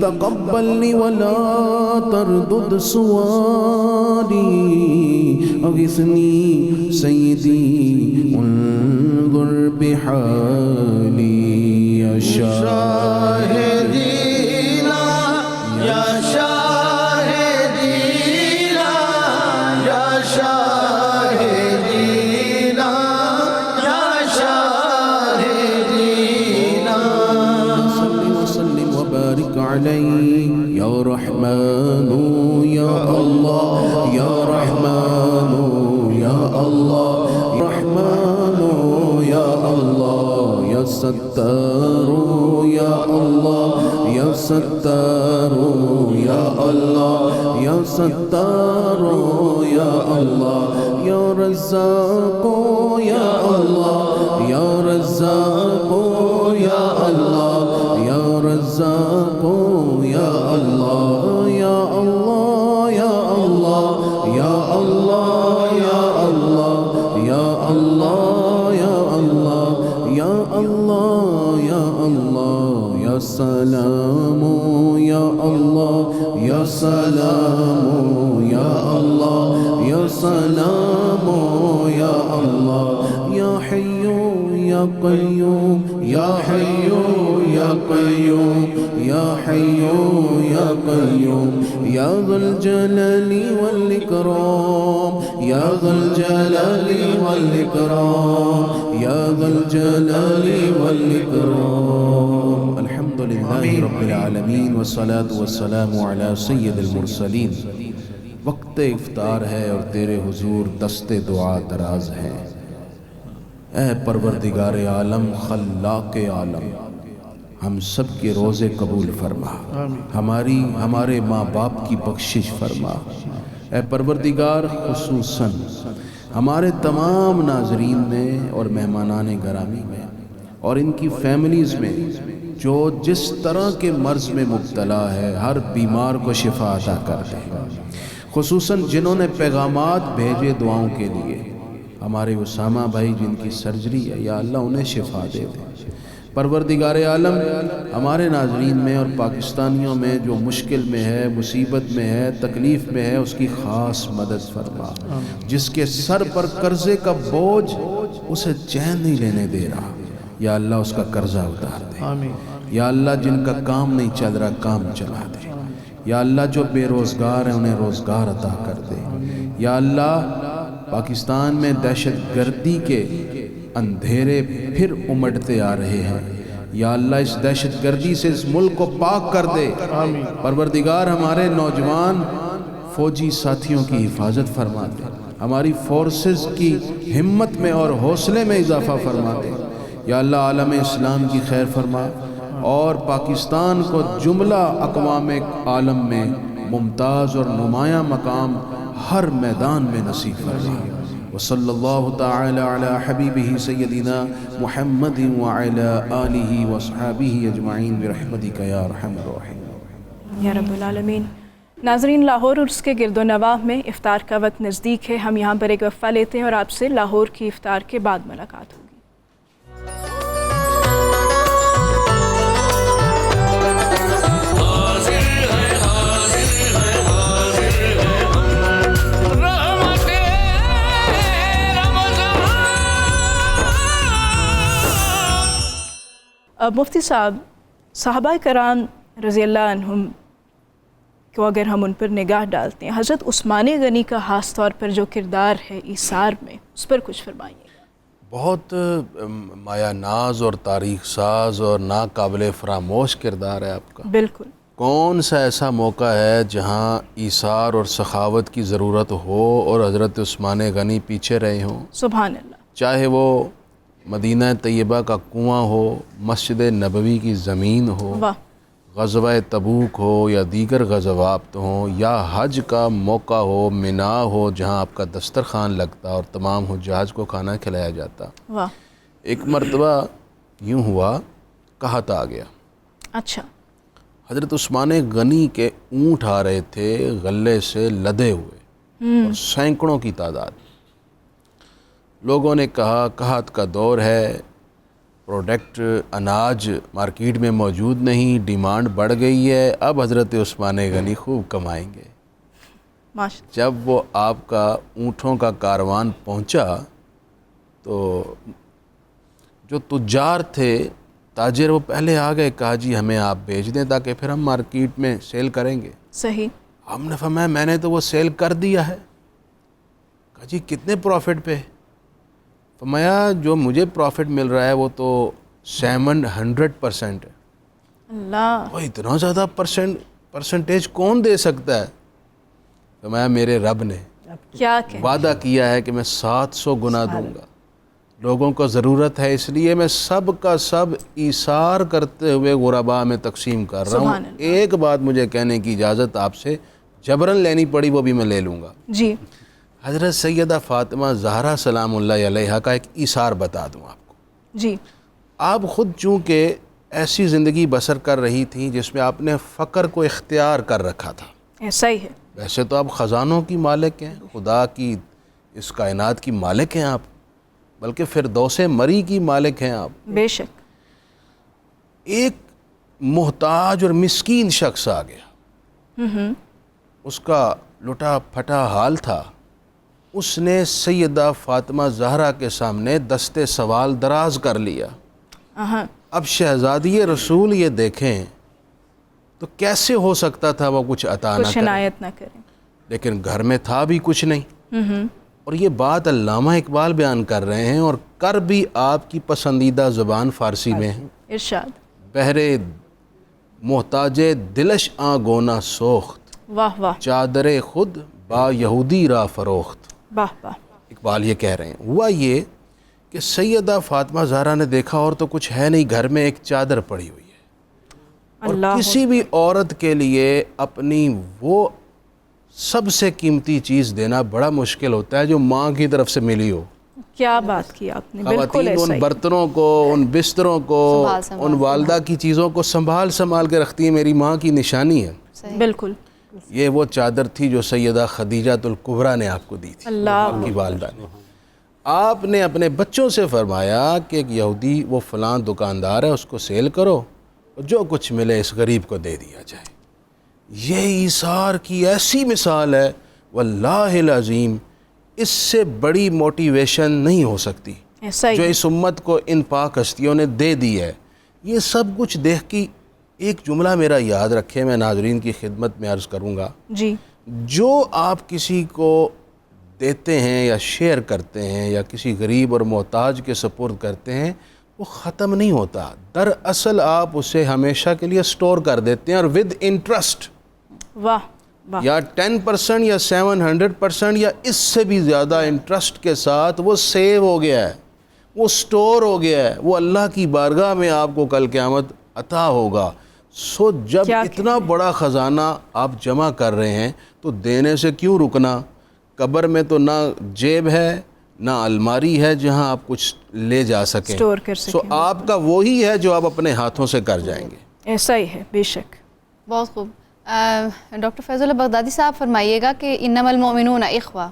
تقبل لي ولا تردد سؤالي أغثني سيدي انظر بحالي يا شاهدينا يا شاهدينا يا شاهدينا يا شاهدينا صل وسلم وبارك عليه يا رحمن يا الله يا رحمن يا الله رحمن يا الله يا ستار يا الله يا ستار يا الله يا ستار يا الله يا رزاق يا الله يا رزاق يا الله يا رزاق يا الله يا الله يا الله يا الله يا الله يا الله يا الله يا الله يا الله يا سلام يا الله يا سلام يا الله يا سلام يا الله يا حي يا قيوم يا حي يا قيوم يا حي يا قيوم يا ذا الجلال والإكرام يا ذا الجلال والإكرام يا ذا الجلال والإكرام الحمد لله رب العالمين والصلاة والسلام على سید المرسلین وقت افطار ہے اور تیرے حضور دست دعا دراز ہے اے پروردگار عالم خلاق عالم ہم سب کے روزے قبول فرما ہمارے ماں باپ کی بخشش فرما اے پروردگار خصوصاً ہمارے تمام ناظرین میں اور مہمانان گرامی میں اور ان کی فیملیز میں جو جس طرح کے مرض میں مبتلا ہے ہر بیمار کو شفا عطا کر دے خصوصاً جنہوں نے پیغامات بھیجے دعاؤں کے لیے ہمارے اسامہ بھائی جن کی سرجری ہے یا اللہ انہیں شفا دے دے پروردگار عالم ہمارے ناظرین میں اور پاکستانیوں میں جو مشکل میں ہے مصیبت میں ہے تکلیف میں ہے اس کی خاص مدد فرما جس کے سر پر قرضے کا بوجھ اسے چین نہیں لینے دے رہا یا اللہ اس کا قرضہ اتار دے یا اللہ جن کا کام نہیں چل رہا کام چلا دے یا اللہ جو بے روزگار ہیں انہیں روزگار عطا کر دے یا اللہ پاکستان میں دہشت گردی کے اندھیرے پھر امڑتے آ رہے ہیں یا اللہ اس دہشت گردی سے اس ملک کو پاک کر دے پروردگار ہمارے نوجوان فوجی ساتھیوں کی حفاظت فرما دے ہماری فورسز کی ہمت میں اور حوصلے میں اضافہ فرما دے یا اللہ عالم اسلام کی خیر فرما اور پاکستان کو جملہ اقوام عالم میں ممتاز اور نمایاں مقام ہر میدان میں نصیب فرما وصلی اللہ تعالی علی حبیبہ سیدنا محمد وعلی آلہ وصحابہ اجمعین برحمتک یا ارحم الراحمین یا رب العالمین۔ ناظرین، لاہور اور اس کے گرد و نواح میں افطار کا وقت نزدیک ہے، ہم یہاں پر ایک وقفہ لیتے ہیں اور آپ سے لاہور کی افطار کے بعد ملاقات ہوگی۔ مفتی صاحب، صحابہ کرام رضی اللہ عنہم کو اگر ہم ان پر نگاہ ڈالتے ہیں، حضرت عثمان غنی کا خاص طور پر جو کردار ہے ایثار میں، اس پر کچھ فرمائیے. بہت مایا ناز اور تاریخ ساز اور ناقابل فراموش کردار ہے آپ کا. بالکل. کون سا ایسا موقع ہے جہاں ایثار اور سخاوت کی ضرورت ہو اور حضرت عثمان غنی پیچھے رہے ہوں؟ سبحان اللہ. چاہے وہ مدینہ طیبہ کا کنواں ہو، مسجد نبوی کی زمین ہو، واہ. غزوہ تبوک ہو یا دیگر غزوات ہوں، یا حج کا موقع ہو، مینا ہو جہاں آپ کا دسترخوان لگتا اور تمام حجاج کو کھانا کھلایا جاتا. واہ. ایک مرتبہ یوں ہوا، قحط آ گیا. اچھا. حضرت عثمان غنی کے اونٹ آ رہے تھے غلے سے لدے ہوئے اور سینکڑوں کی تعداد. لوگوں نے کہا قحط کا دور ہے، پروڈکٹ اناج مارکیٹ میں موجود نہیں، ڈیمانڈ بڑھ گئی ہے، اب حضرت عثمان غنی خوب کمائیں گے. ماشاء. جب وہ آپ کا اونٹوں کا کاروان پہنچا تو جو تجار تھے، تاجر، وہ پہلے آ گئے، کہا جی ہمیں آپ بیچ دیں تاکہ پھر ہم مارکیٹ میں سیل کریں گے. صحیح. ہم نے فرمایا میں نے تو وہ سیل کر دیا ہے. کہا جی کتنے پروفٹ پہ؟ فرمایا جو مجھے پروفٹ مل رہا ہے وہ تو 700% ہے. اللہ. وہ اتنا زیادہ پرسنٹیج کون دے سکتا ہے؟ فرمایا میرے رب نے کیا کہ وعدہ کیا ہے کہ میں 700 گنا دوں گا. لوگوں کو ضرورت ہے اس لیے میں سب کا سب ایثار کرتے ہوئے غرباء میں تقسیم کر رہا ہوں. ایک بات مجھے کہنے کی اجازت آپ سے جبرن لینی پڑی وہ بھی میں لے لوں گا. جی. حضرت سیدہ فاطمہ زہرا سلام اللہ علیہا کا ایک ایثار بتا دوں آپ کو. جی. آپ خود چونکہ ایسی زندگی بسر کر رہی تھیں جس میں آپ نے فقر کو اختیار کر رکھا تھا. ایسا ہی ہے. ویسے تو آپ خزانوں کی مالک ہیں، خدا کی اس کائنات کی مالک ہیں آپ، بلکہ فردوس مری کی مالک ہیں آپ. بے شک. ایک محتاج اور مسکین شخص آ گیا، اس کا لٹا پھٹا حال تھا. اس نے سیدہ فاطمہ زہرا کے سامنے دستے سوال دراز کر لیا. اب شہزادی رسول یہ دیکھیں تو کیسے ہو سکتا تھا وہ کچھ عطا نہ کچھ کریں، عنایت نہ کریں، لیکن گھر میں تھا بھی کچھ نہیں. اور یہ بات علامہ اقبال بیان کر رہے ہیں اور کر بھی آپ کی پسندیدہ زبان فارسی میں ہے. ارشاد. بہرے محتاج دلش گونا سوخت، واہ واہ. چادر خود با یہودی را فروخت. واہ واہ. اقبال یہ کہہ رہے ہیں. ہوا یہ کہ سیدہ فاطمہ زہرا نے دیکھا اور تو کچھ ہے نہیں، گھر میں ایک چادر پڑی ہوئی ہے. اور کسی بھی عورت کے لیے اپنی وہ سب سے قیمتی چیز دینا بڑا مشکل ہوتا ہے جو ماں کی طرف سے ملی ہو. کیا بات کی آپ نے. بالکل خواتین ایسا ان ہی. برتنوں کو، ان بستروں کو، ان والدہ کی چیزوں کو سنبھال کے رکھتی ہیں. میری ماں کی نشانی ہے. بالکل. یہ وہ چادر تھی جو سیدہ خدیجہ الکبریٰ نے آپ کو دی تھی، اللہ آپ کی والدہ نے. آپ نے اپنے بچوں سے فرمایا کہ ایک یہودی وہ فلاں دکاندار ہے، اس کو سیل کرو اور جو کچھ ملے اس غریب کو دے دیا جائے. یہ ایثار کی ایسی مثال ہے واللہ العظیم، اس سے بڑی موٹیویشن نہیں ہو سکتی ایسا ہی جو اس امت کو ان پاک ہستیوں نے دے دی ہے. یہ سب کچھ دیکھ کے ایک جملہ میرا یاد رکھے، میں ناظرین کی خدمت میں عرض کروں گا. جی. جو آپ کسی کو دیتے ہیں یا شیئر کرتے ہیں یا کسی غریب اور محتاج کے سپرد کرتے ہیں وہ ختم نہیں ہوتا. دراصل آپ اسے ہمیشہ کے لیے سٹور کر دیتے ہیں اور ود انٹرسٹ. واہ واہ. یا 10% یا 700% یا اس سے بھی زیادہ انٹرسٹ کے ساتھ وہ سیو ہو گیا ہے، وہ سٹور ہو گیا ہے، وہ اللہ کی بارگاہ میں آپ کو کل قیامت عطا ہوگا. سو جب اتنا بڑا خزانہ آپ جمع کر رہے ہیں تو دینے سے کیوں رکنا؟ قبر میں تو نہ جیب ہے نہ الماری ہے جہاں آپ کچھ لے جا سکیں، سٹور کر سکیں. سو آپ کا وہی ہے جو آپ اپنے ہاتھوں سے کر جائیں گے. ایسا ہی ہے. بے شک. بہت خوب. ڈاکٹر فیض اللہ بغدادی صاحب فرمائیے گا کہ انما المؤمنون اخوہ،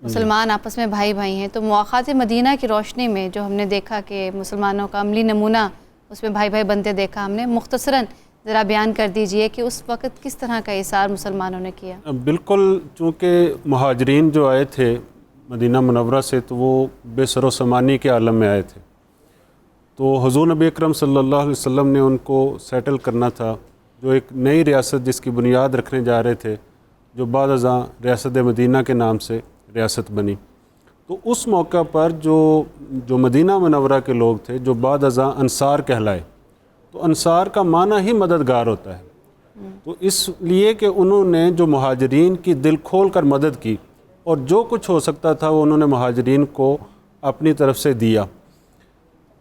مسلمان آپس میں بھائی بھائی ہیں، تو مواقعات مدینہ کی روشنی میں جو ہم نے دیکھا کہ مسلمانوں کا عملی نمونہ اس میں بھائی بھائی بنتے دیکھا ہم نے، مختصراً ذرا بیان کر دیجئے کہ اس وقت کس طرح کا اثار مسلمانوں نے کیا. بالکل، چونکہ مہاجرین جو آئے تھے مدینہ منورہ سے تو وہ بے سر و سامانی کے عالم میں آئے تھے، تو حضور نبی اکرم صلی اللہ علیہ وسلم نے ان کو سیٹل کرنا تھا، جو ایک نئی ریاست جس کی بنیاد رکھنے جا رہے تھے، جو بعد ازاں ریاست مدینہ کے نام سے ریاست بنی۔ تو اس موقع پر جو مدینہ منورہ کے لوگ تھے، جو بعد ازاں انصار کہلائے، تو انصار کا معنی ہی مددگار ہوتا ہے، تو اس لیے کہ انہوں نے جو مہاجرین کی دل کھول کر مدد کی، اور جو کچھ ہو سکتا تھا وہ انہوں نے مہاجرین کو اپنی طرف سے دیا۔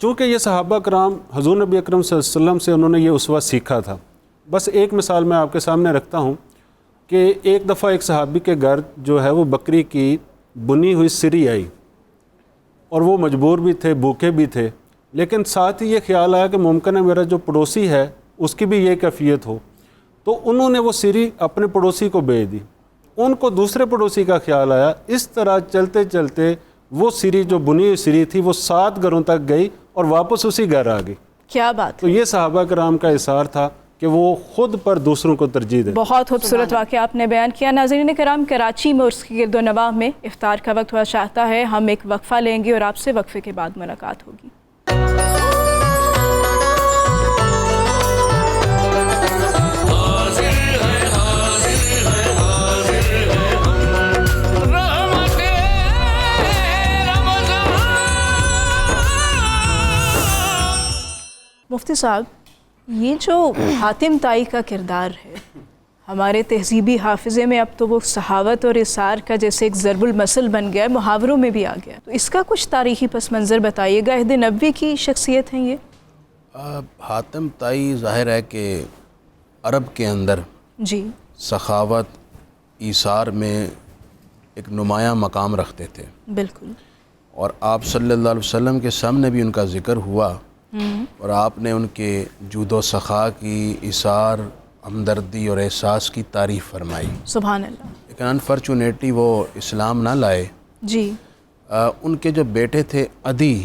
چونکہ یہ صحابہ کرام حضور نبی اکرم صلی اللہ علیہ وسلم سے انہوں نے یہ اسوہ سیکھا تھا۔ بس ایک مثال میں آپ کے سامنے رکھتا ہوں کہ ایک دفعہ ایک صحابی کے گھر جو ہے وہ بکری کی بنی ہوئی سری آئی، اور وہ مجبور بھی تھے، بھوکے بھی تھے، لیکن ساتھ ہی یہ خیال آیا کہ ممکن ہے میرا جو پڑوسی ہے اس کی بھی یہ کیفیت ہو، تو انہوں نے وہ سری اپنے پڑوسی کو بھیج دی۔ ان کو دوسرے پڑوسی کا خیال آیا، اس طرح چلتے چلتے وہ سری جو بنی ہوئی سری تھی وہ 7 گھروں تک گئی اور واپس اسی گھر آ گئی۔ کیا بات! تو یہ صحابہ کرام کا اثار تھا کہ وہ خود پر دوسروں کو ترجیح دیں۔ بہت خوبصورت واقعہ آپ نے بیان کیا۔ ناظرین کرام، کراچی میں اور اس کی گرد و نواح میں افطار کا وقت ہوا چاہتا ہے، ہم ایک وقفہ لیں گے اور آپ سے وقفے کے بعد ملاقات ہوگی۔ مفتی صاحب، یہ جو حاتم طائی کا کردار ہے ہمارے تہذیبی حافظے میں اب تو وہ سخاوت اور اثار کا جیسے ایک ضرب المثل بن گیا ہے، محاوروں میں بھی آ گیا، تو اس کا کچھ تاریخی پس منظر بتائیے گا۔ عہد نبوی کی شخصیت ہیں یہ؟ حاتم طائی ظاہر ہے کہ عرب کے اندر جی سخاوت ایثار میں ایک نمایاں مقام رکھتے تھے، بالکل، اور آپ صلی اللہ علیہ وسلم کے سامنے بھی ان کا ذکر ہوا، اور آپ نے ان کے جود و سخا کی، ایثار، ہمدردی اور احساس کی تعریف فرمائی۔ سبحان اللہ۔ لیکن انفارچونیٹلی وہ اسلام نہ لائے۔ جی ان کے جو بیٹے تھے عدی،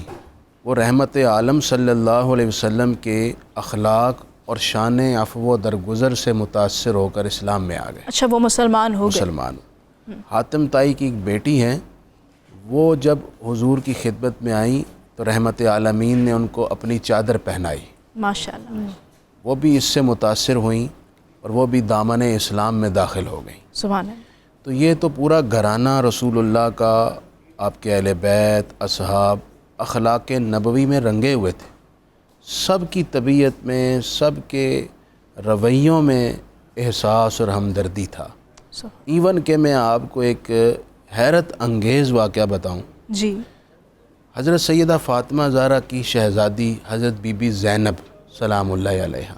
وہ رحمت عالم صلی اللہ علیہ وسلم کے اخلاق اور شان عفو و درگزر سے متاثر ہو کر اسلام میں آ گئے، اچھا، وہ مسلمان ہو گئے۔ مسلمان۔ حاتم طائی کی ایک بیٹی ہیں، وہ جب حضور کی خدمت میں آئیں تو رحمت عالمین نے ان کو اپنی چادر پہنائی، ماشاءاللہ، وہ بھی اس سے متاثر ہوئیں اور وہ بھی دامن اسلام میں داخل ہو گئیں۔ سبحان اللہ۔ تو یہ تو پورا گھرانہ رسول اللہ کا، آپ کے اہل بیت، اصحاب، اخلاق نبوی میں رنگے ہوئے تھے، سب کی طبیعت میں، سب کے رویوں میں احساس اور ہمدردی تھا۔ ایون کہ میں آپ کو ایک حیرت انگیز واقعہ بتاؤں۔ جی حضرت سیدہ فاطمہ زہرا کی شہزادی حضرت بی بی زینب سلام اللہ علیہا،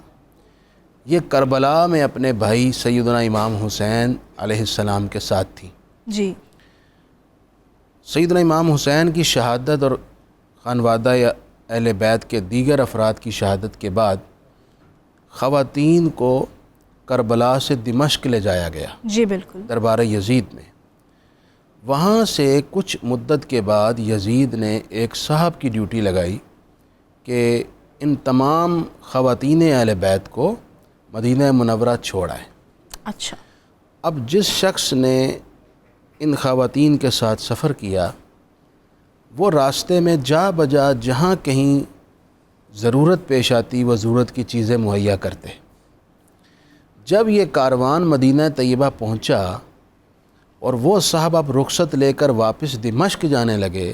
یہ کربلا میں اپنے بھائی سیدنا امام حسین علیہ السلام کے ساتھ تھی۔ جی سیدنا امام حسین کی شہادت اور خانوادہ اہل بیت کے دیگر افراد کی شہادت کے بعد خواتین کو کربلا سے دمشق لے جایا گیا، جی بالکل، دربار یزید میں۔ وہاں سے کچھ مدت کے بعد یزید نے ایک صاحب کی ڈیوٹی لگائی کہ ان تمام خواتین اہل بیت کو مدینہ منورہ چھوڑائے۔ اچھا، اب جس شخص نے ان خواتین کے ساتھ سفر کیا، وہ راستے میں جا بجا جہاں کہیں ضرورت پیش آتی وہ ضرورت کی چیزیں مہیا کرتے۔ جب یہ کاروان مدینہ طیبہ پہنچا اور وہ صاحب اب رخصت لے کر واپس دمشق جانے لگے،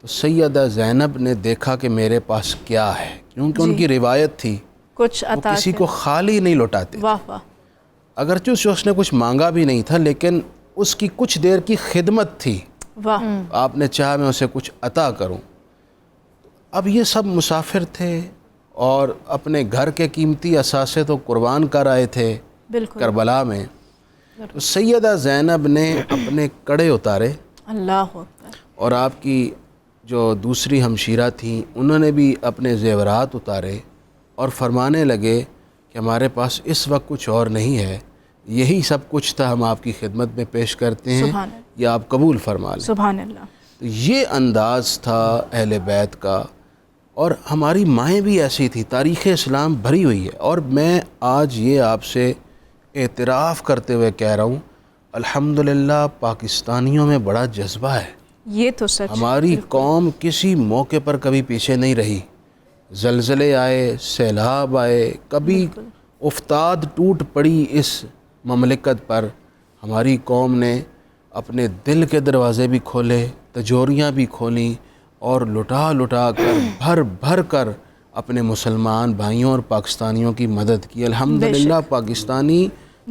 تو سیدہ زینب نے دیکھا کہ میرے پاس کیا ہے، کیونکہ ان کی روایت تھی کچھ وہ عطا کسی کو خالی نہیں لوٹاتے۔ واہ واہ، اگرچہ اس شخص نے کچھ مانگا بھی نہیں تھا، لیکن اس کی کچھ دیر کی خدمت تھی، واہ، آپ نے چاہا میں اسے کچھ عطا کروں۔ اب یہ سب مسافر تھے اور اپنے گھر کے قیمتی اثاثے تو قربان کر آئے تھے بالکل، کربلا میں۔ تو سیدہ زینب نے اپنے کڑے اتارے، اللہ اکبر، اور آپ کی جو دوسری ہمشیرہ تھیں انہوں نے بھی اپنے زیورات اتارے اور فرمانے لگے کہ ہمارے پاس اس وقت کچھ اور نہیں ہے، یہی سب کچھ تھا، ہم آپ کی خدمت میں پیش کرتے ہیں، سبحان اللہ، یا آپ قبول فرما لیں۔ سبحان اللہ۔ تو یہ انداز تھا اہل بیت کا، اور ہماری مائیں بھی ایسی تھی، تاریخ اسلام بھری ہوئی ہے۔ اور میں آج یہ آپ سے اعتراف کرتے ہوئے کہہ رہا ہوں، الحمدللہ پاکستانیوں میں بڑا جذبہ ہے، یہ تو سچ، ہماری قوم کسی موقع پر کبھی پیچھے نہیں رہی، زلزلے آئے، سیلاب آئے، کبھی افتاد ٹوٹ پڑی اس مملکت پر، ہماری قوم نے اپنے دل کے دروازے بھی کھولے، تجوریاں بھی کھولیں اور لٹا لٹا کر بھر بھر کر اپنے مسلمان بھائیوں اور پاکستانیوں کی مدد کی۔ الحمدللہ پاکستانی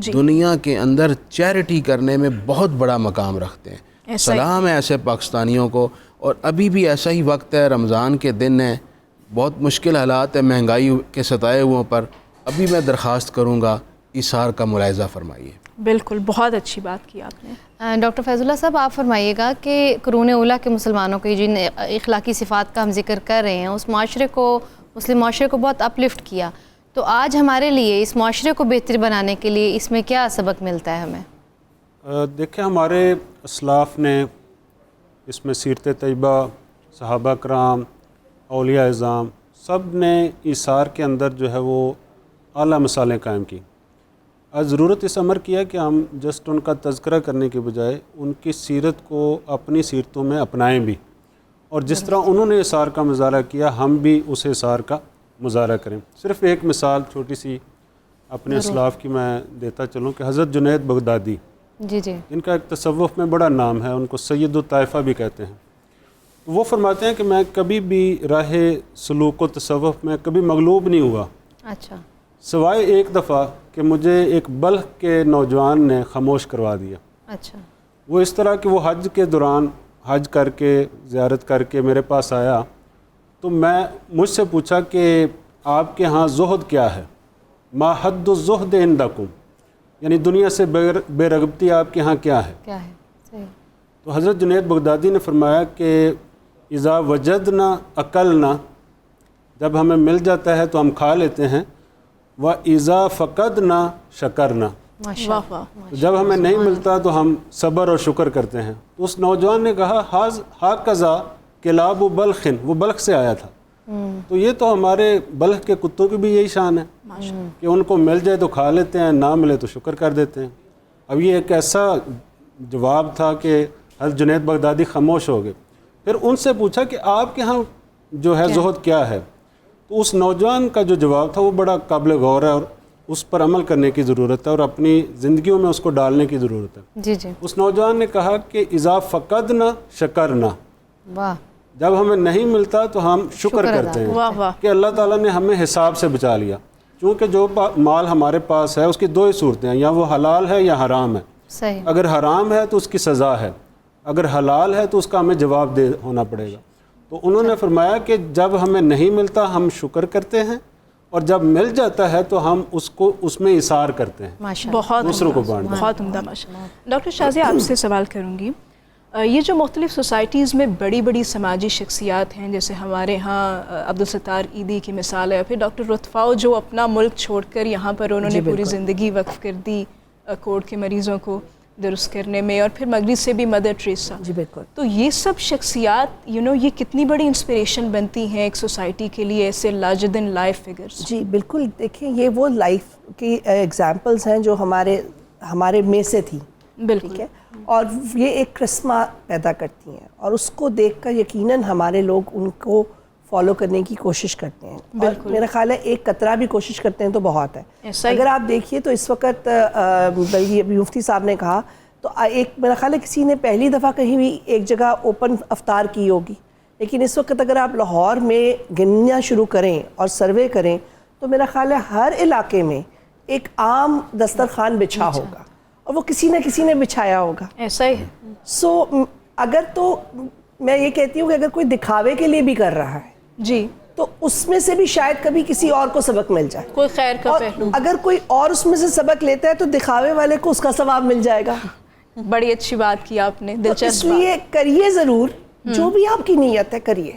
دنیا کے اندر چیریٹی کرنے میں بہت بڑا مقام رکھتے ہیں۔ سلام ہے ایسے پاکستانیوں کو، اور ابھی بھی ایسا ہی وقت ہے، رمضان کے دن ہیں، بہت مشکل حالات ہیں مہنگائی کے ستائے ہوئوں پر، ابھی میں درخواست کروں گا ایثار کا ملاحظہ فرمائیے۔ بالکل، بہت اچھی بات کی آپ نے۔ ڈاکٹر فیض اللہ صاحب، آپ فرمائیے گا کہ قرون اولیٰ کے مسلمانوں کی جن اخلاقی صفات کا ہم ذکر کر رہے ہیں، اس معاشرے کو، مسلم معاشرے کو بہت اپلفٹ کیا، تو آج ہمارے لیے اس معاشرے کو بہتر بنانے کے لیے اس میں کیا سبق ملتا ہے ہمیں؟ دیکھیں، ہمارے اسلاف نے اس میں سیرت طیبہ، صحابہ کرام، اولیاء اعظام، سب نے ایثار کے اندر جو ہے وہ اعلیٰ مثالیں قائم کی۔ آج ضرورت اس امر کیا کہ ہم جسٹ ان کا تذکرہ کرنے کے بجائے ان کی سیرت کو اپنی سیرتوں میں اپنائیں بھی، اور جس طرح انہوں نے ایثار کا مظاہرہ کیا ہم بھی اس ایثار کا مظاہرہ کریں۔ صرف ایک مثال چھوٹی سی اپنے اسلاف کی میں دیتا چلوں کہ حضرت جنید بغدادی، جی جی، ان کا ایک تصوف میں بڑا نام ہے، ان کو سید الطائفہ بھی کہتے ہیں۔ وہ فرماتے ہیں کہ میں کبھی بھی راہ سلوک و تصوف میں کبھی مغلوب نہیں ہوا، اچھا، سوائے ایک دفعہ کہ مجھے ایک بلخ کے نوجوان نے خاموش کروا دیا۔ اچھا، وہ اس طرح کہ وہ حج کے دوران حج کر کے زیارت کر کے میرے پاس آیا، تو میں مجھ سے پوچھا کہ آپ کے ہاں زہد کیا ہے؟ ما حد الزہد عندکم، یعنی دنیا سے بے رغبتی آپ کے ہاں کیا ہے؟ کیا ہے؟ صحیح۔ تو حضرت جنید بغدادی نے فرمایا کہ اذا وجدنا اکلنا، جب ہمیں مل جاتا ہے تو ہم کھا لیتے ہیں، وَإِذَا فَقَدْنَا شَكَرْنَا، ماشاء واہ، تو جب ہمیں نہیں ملتا تو ہم صبر اور شکر کرتے ہیں۔ تو اس نوجوان نے کہا ہاکذا کلاب بلخ، وہ بلخ سے آیا تھا، تو یہ تو ہمارے بلخ کے کتوں کی بھی یہی شان ہے کہ ان کو مل جائے تو کھا لیتے ہیں، نہ ملے تو شکر کر دیتے ہیں۔ اب یہ ایک ایسا جواب تھا کہ حضرت جنید بغدادی خاموش ہو گئے۔ پھر ان سے پوچھا کہ آپ کے ہاں جو ہے زہد کیا ہے؟ تو اس نوجوان کا جو جواب تھا وہ بڑا قابل غور ہے، اور اس پر عمل کرنے کی ضرورت ہے اور اپنی زندگیوں میں اس کو ڈالنے کی ضرورت ہے۔ جی جی، اس نوجوان نے کہا کہ اذا فقدنا شکرنا، واہ، جب ہمیں نہیں ملتا تو ہم شکر کرتے ہیں واہ واہ، کہ اللہ تعالیٰ نے ہمیں حساب سے بچا لیا، چونکہ جو مال ہمارے پاس ہے اس کی دو ہی صورتیں ہیں، یا وہ حلال ہے یا حرام ہے۔ صحیح، اگر حرام ہے تو اس کی سزا ہے، اگر حلال ہے تو اس کا ہمیں جواب دے ہونا پڑے گا۔ تو انہوں نے فرمایا کہ جب ہمیں نہیں ملتا ہم شکر کرتے ہیں، اور جب مل جاتا ہے تو ہم اس میں ایثار کرتے ہیں، ماشاء بہت دوسروں کو بانٹتے ہیں۔ بہت عمدہ، ماشاء اللہ۔ ڈاکٹر شازیہ، آپ سے سوال کروں گی، یہ جو مختلف سوسائٹیز میں بڑی بڑی سماجی شخصیات ہیں، جیسے ہمارے ہاں عبدالستار عیدی کی مثال ہے، پھر ڈاکٹر رتفاؤ جو اپنا ملک چھوڑ کر یہاں پر انہوں نے پوری زندگی وقف کر دی کوڑ کے مریضوں کو درست کرنے میں، اور پھر مغرب سے بھی مدر ٹریسا، جی بالکل۔ تو یہ سب شخصیات یہ کتنی بڑی انسپریشن بنتی ہیں ایک سوسائٹی کے لیے، ایسے لارجر دین لائف فگرز۔ جی بالکل، دیکھیں یہ وہ لائف کی ایگزامپلس ہیں جو ہمارے میں سے تھی، بالکل، ٹھیک ہے، اور یہ ایک کرسمہ پیدا کرتی ہیں، اور اس کو دیکھ کر یقیناً ہمارے لوگ ان کو فالو کرنے کی کوشش کرتے ہیں، اور میرا خیال ہے ایک قطرہ بھی کوشش کرتے ہیں تو بہت ہے۔ اگر آپ دیکھیے تو اس وقت مفتی صاحب نے کہا تو ایک میرا خیال ہے کسی نے پہلی دفعہ کہیں بھی ایک جگہ اوپن افطار کی ہوگی، لیکن اس وقت اگر آپ لاہور میں گننا شروع کریں اور سروے کریں تو میرا خیال ہے ہر علاقے میں ایک عام دسترخوان بچھا ہوگا، اور وہ کسی نہ کسی نے بچھایا ہوگا، ایسا ہی ہے۔ سو اگر تو میں یہ کہتی ہوں کہ اگر کوئی دکھاوے کے لیے بھی کر رہا ہے جی، تو اس میں سے بھی شاید کبھی کسی اور کو سبق مل جائے، کوئی خیر کا اور پہلو۔ اگر کوئی اور اس میں سے سبق لیتا ہے تو دکھاوے والے کو اس کا ثواب مل جائے گا۔ بڑی اچھی بات کی آپ نے، اس دلچسپ لیے کریے ضرور، جو بھی آپ کی نیت ہے کریے،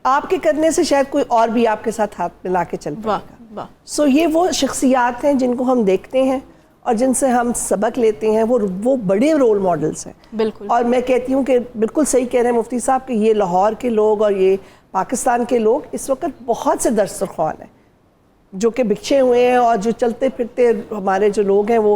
آپ کے کرنے سے شاید کوئی اور بھی آپ کے ساتھ ہاتھ ملا کے چل پائے واہ گا۔ واہ، سو یہ وہ شخصیات ہیں جن کو ہم دیکھتے ہیں اور جن سے ہم سبق لیتے ہیں، وہ بڑے رول ماڈلز ہیں۔ بالکل، اور میں کہتی ہوں کہ بالکل صحیح کہہ رہے ہیں مفتی صاحب کہ یہ لاہور کے لوگ اور یہ پاکستان کے لوگ اس وقت بہت سے دسترخوان ہیں جو کہ بکھچے ہوئے ہیں، اور جو چلتے پھرتے ہمارے جو لوگ ہیں وہ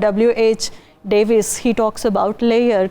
W.H. Davis, he talks about layer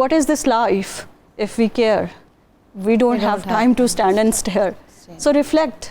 what is this life if we care, we don't have time to stand and stare, so reflect।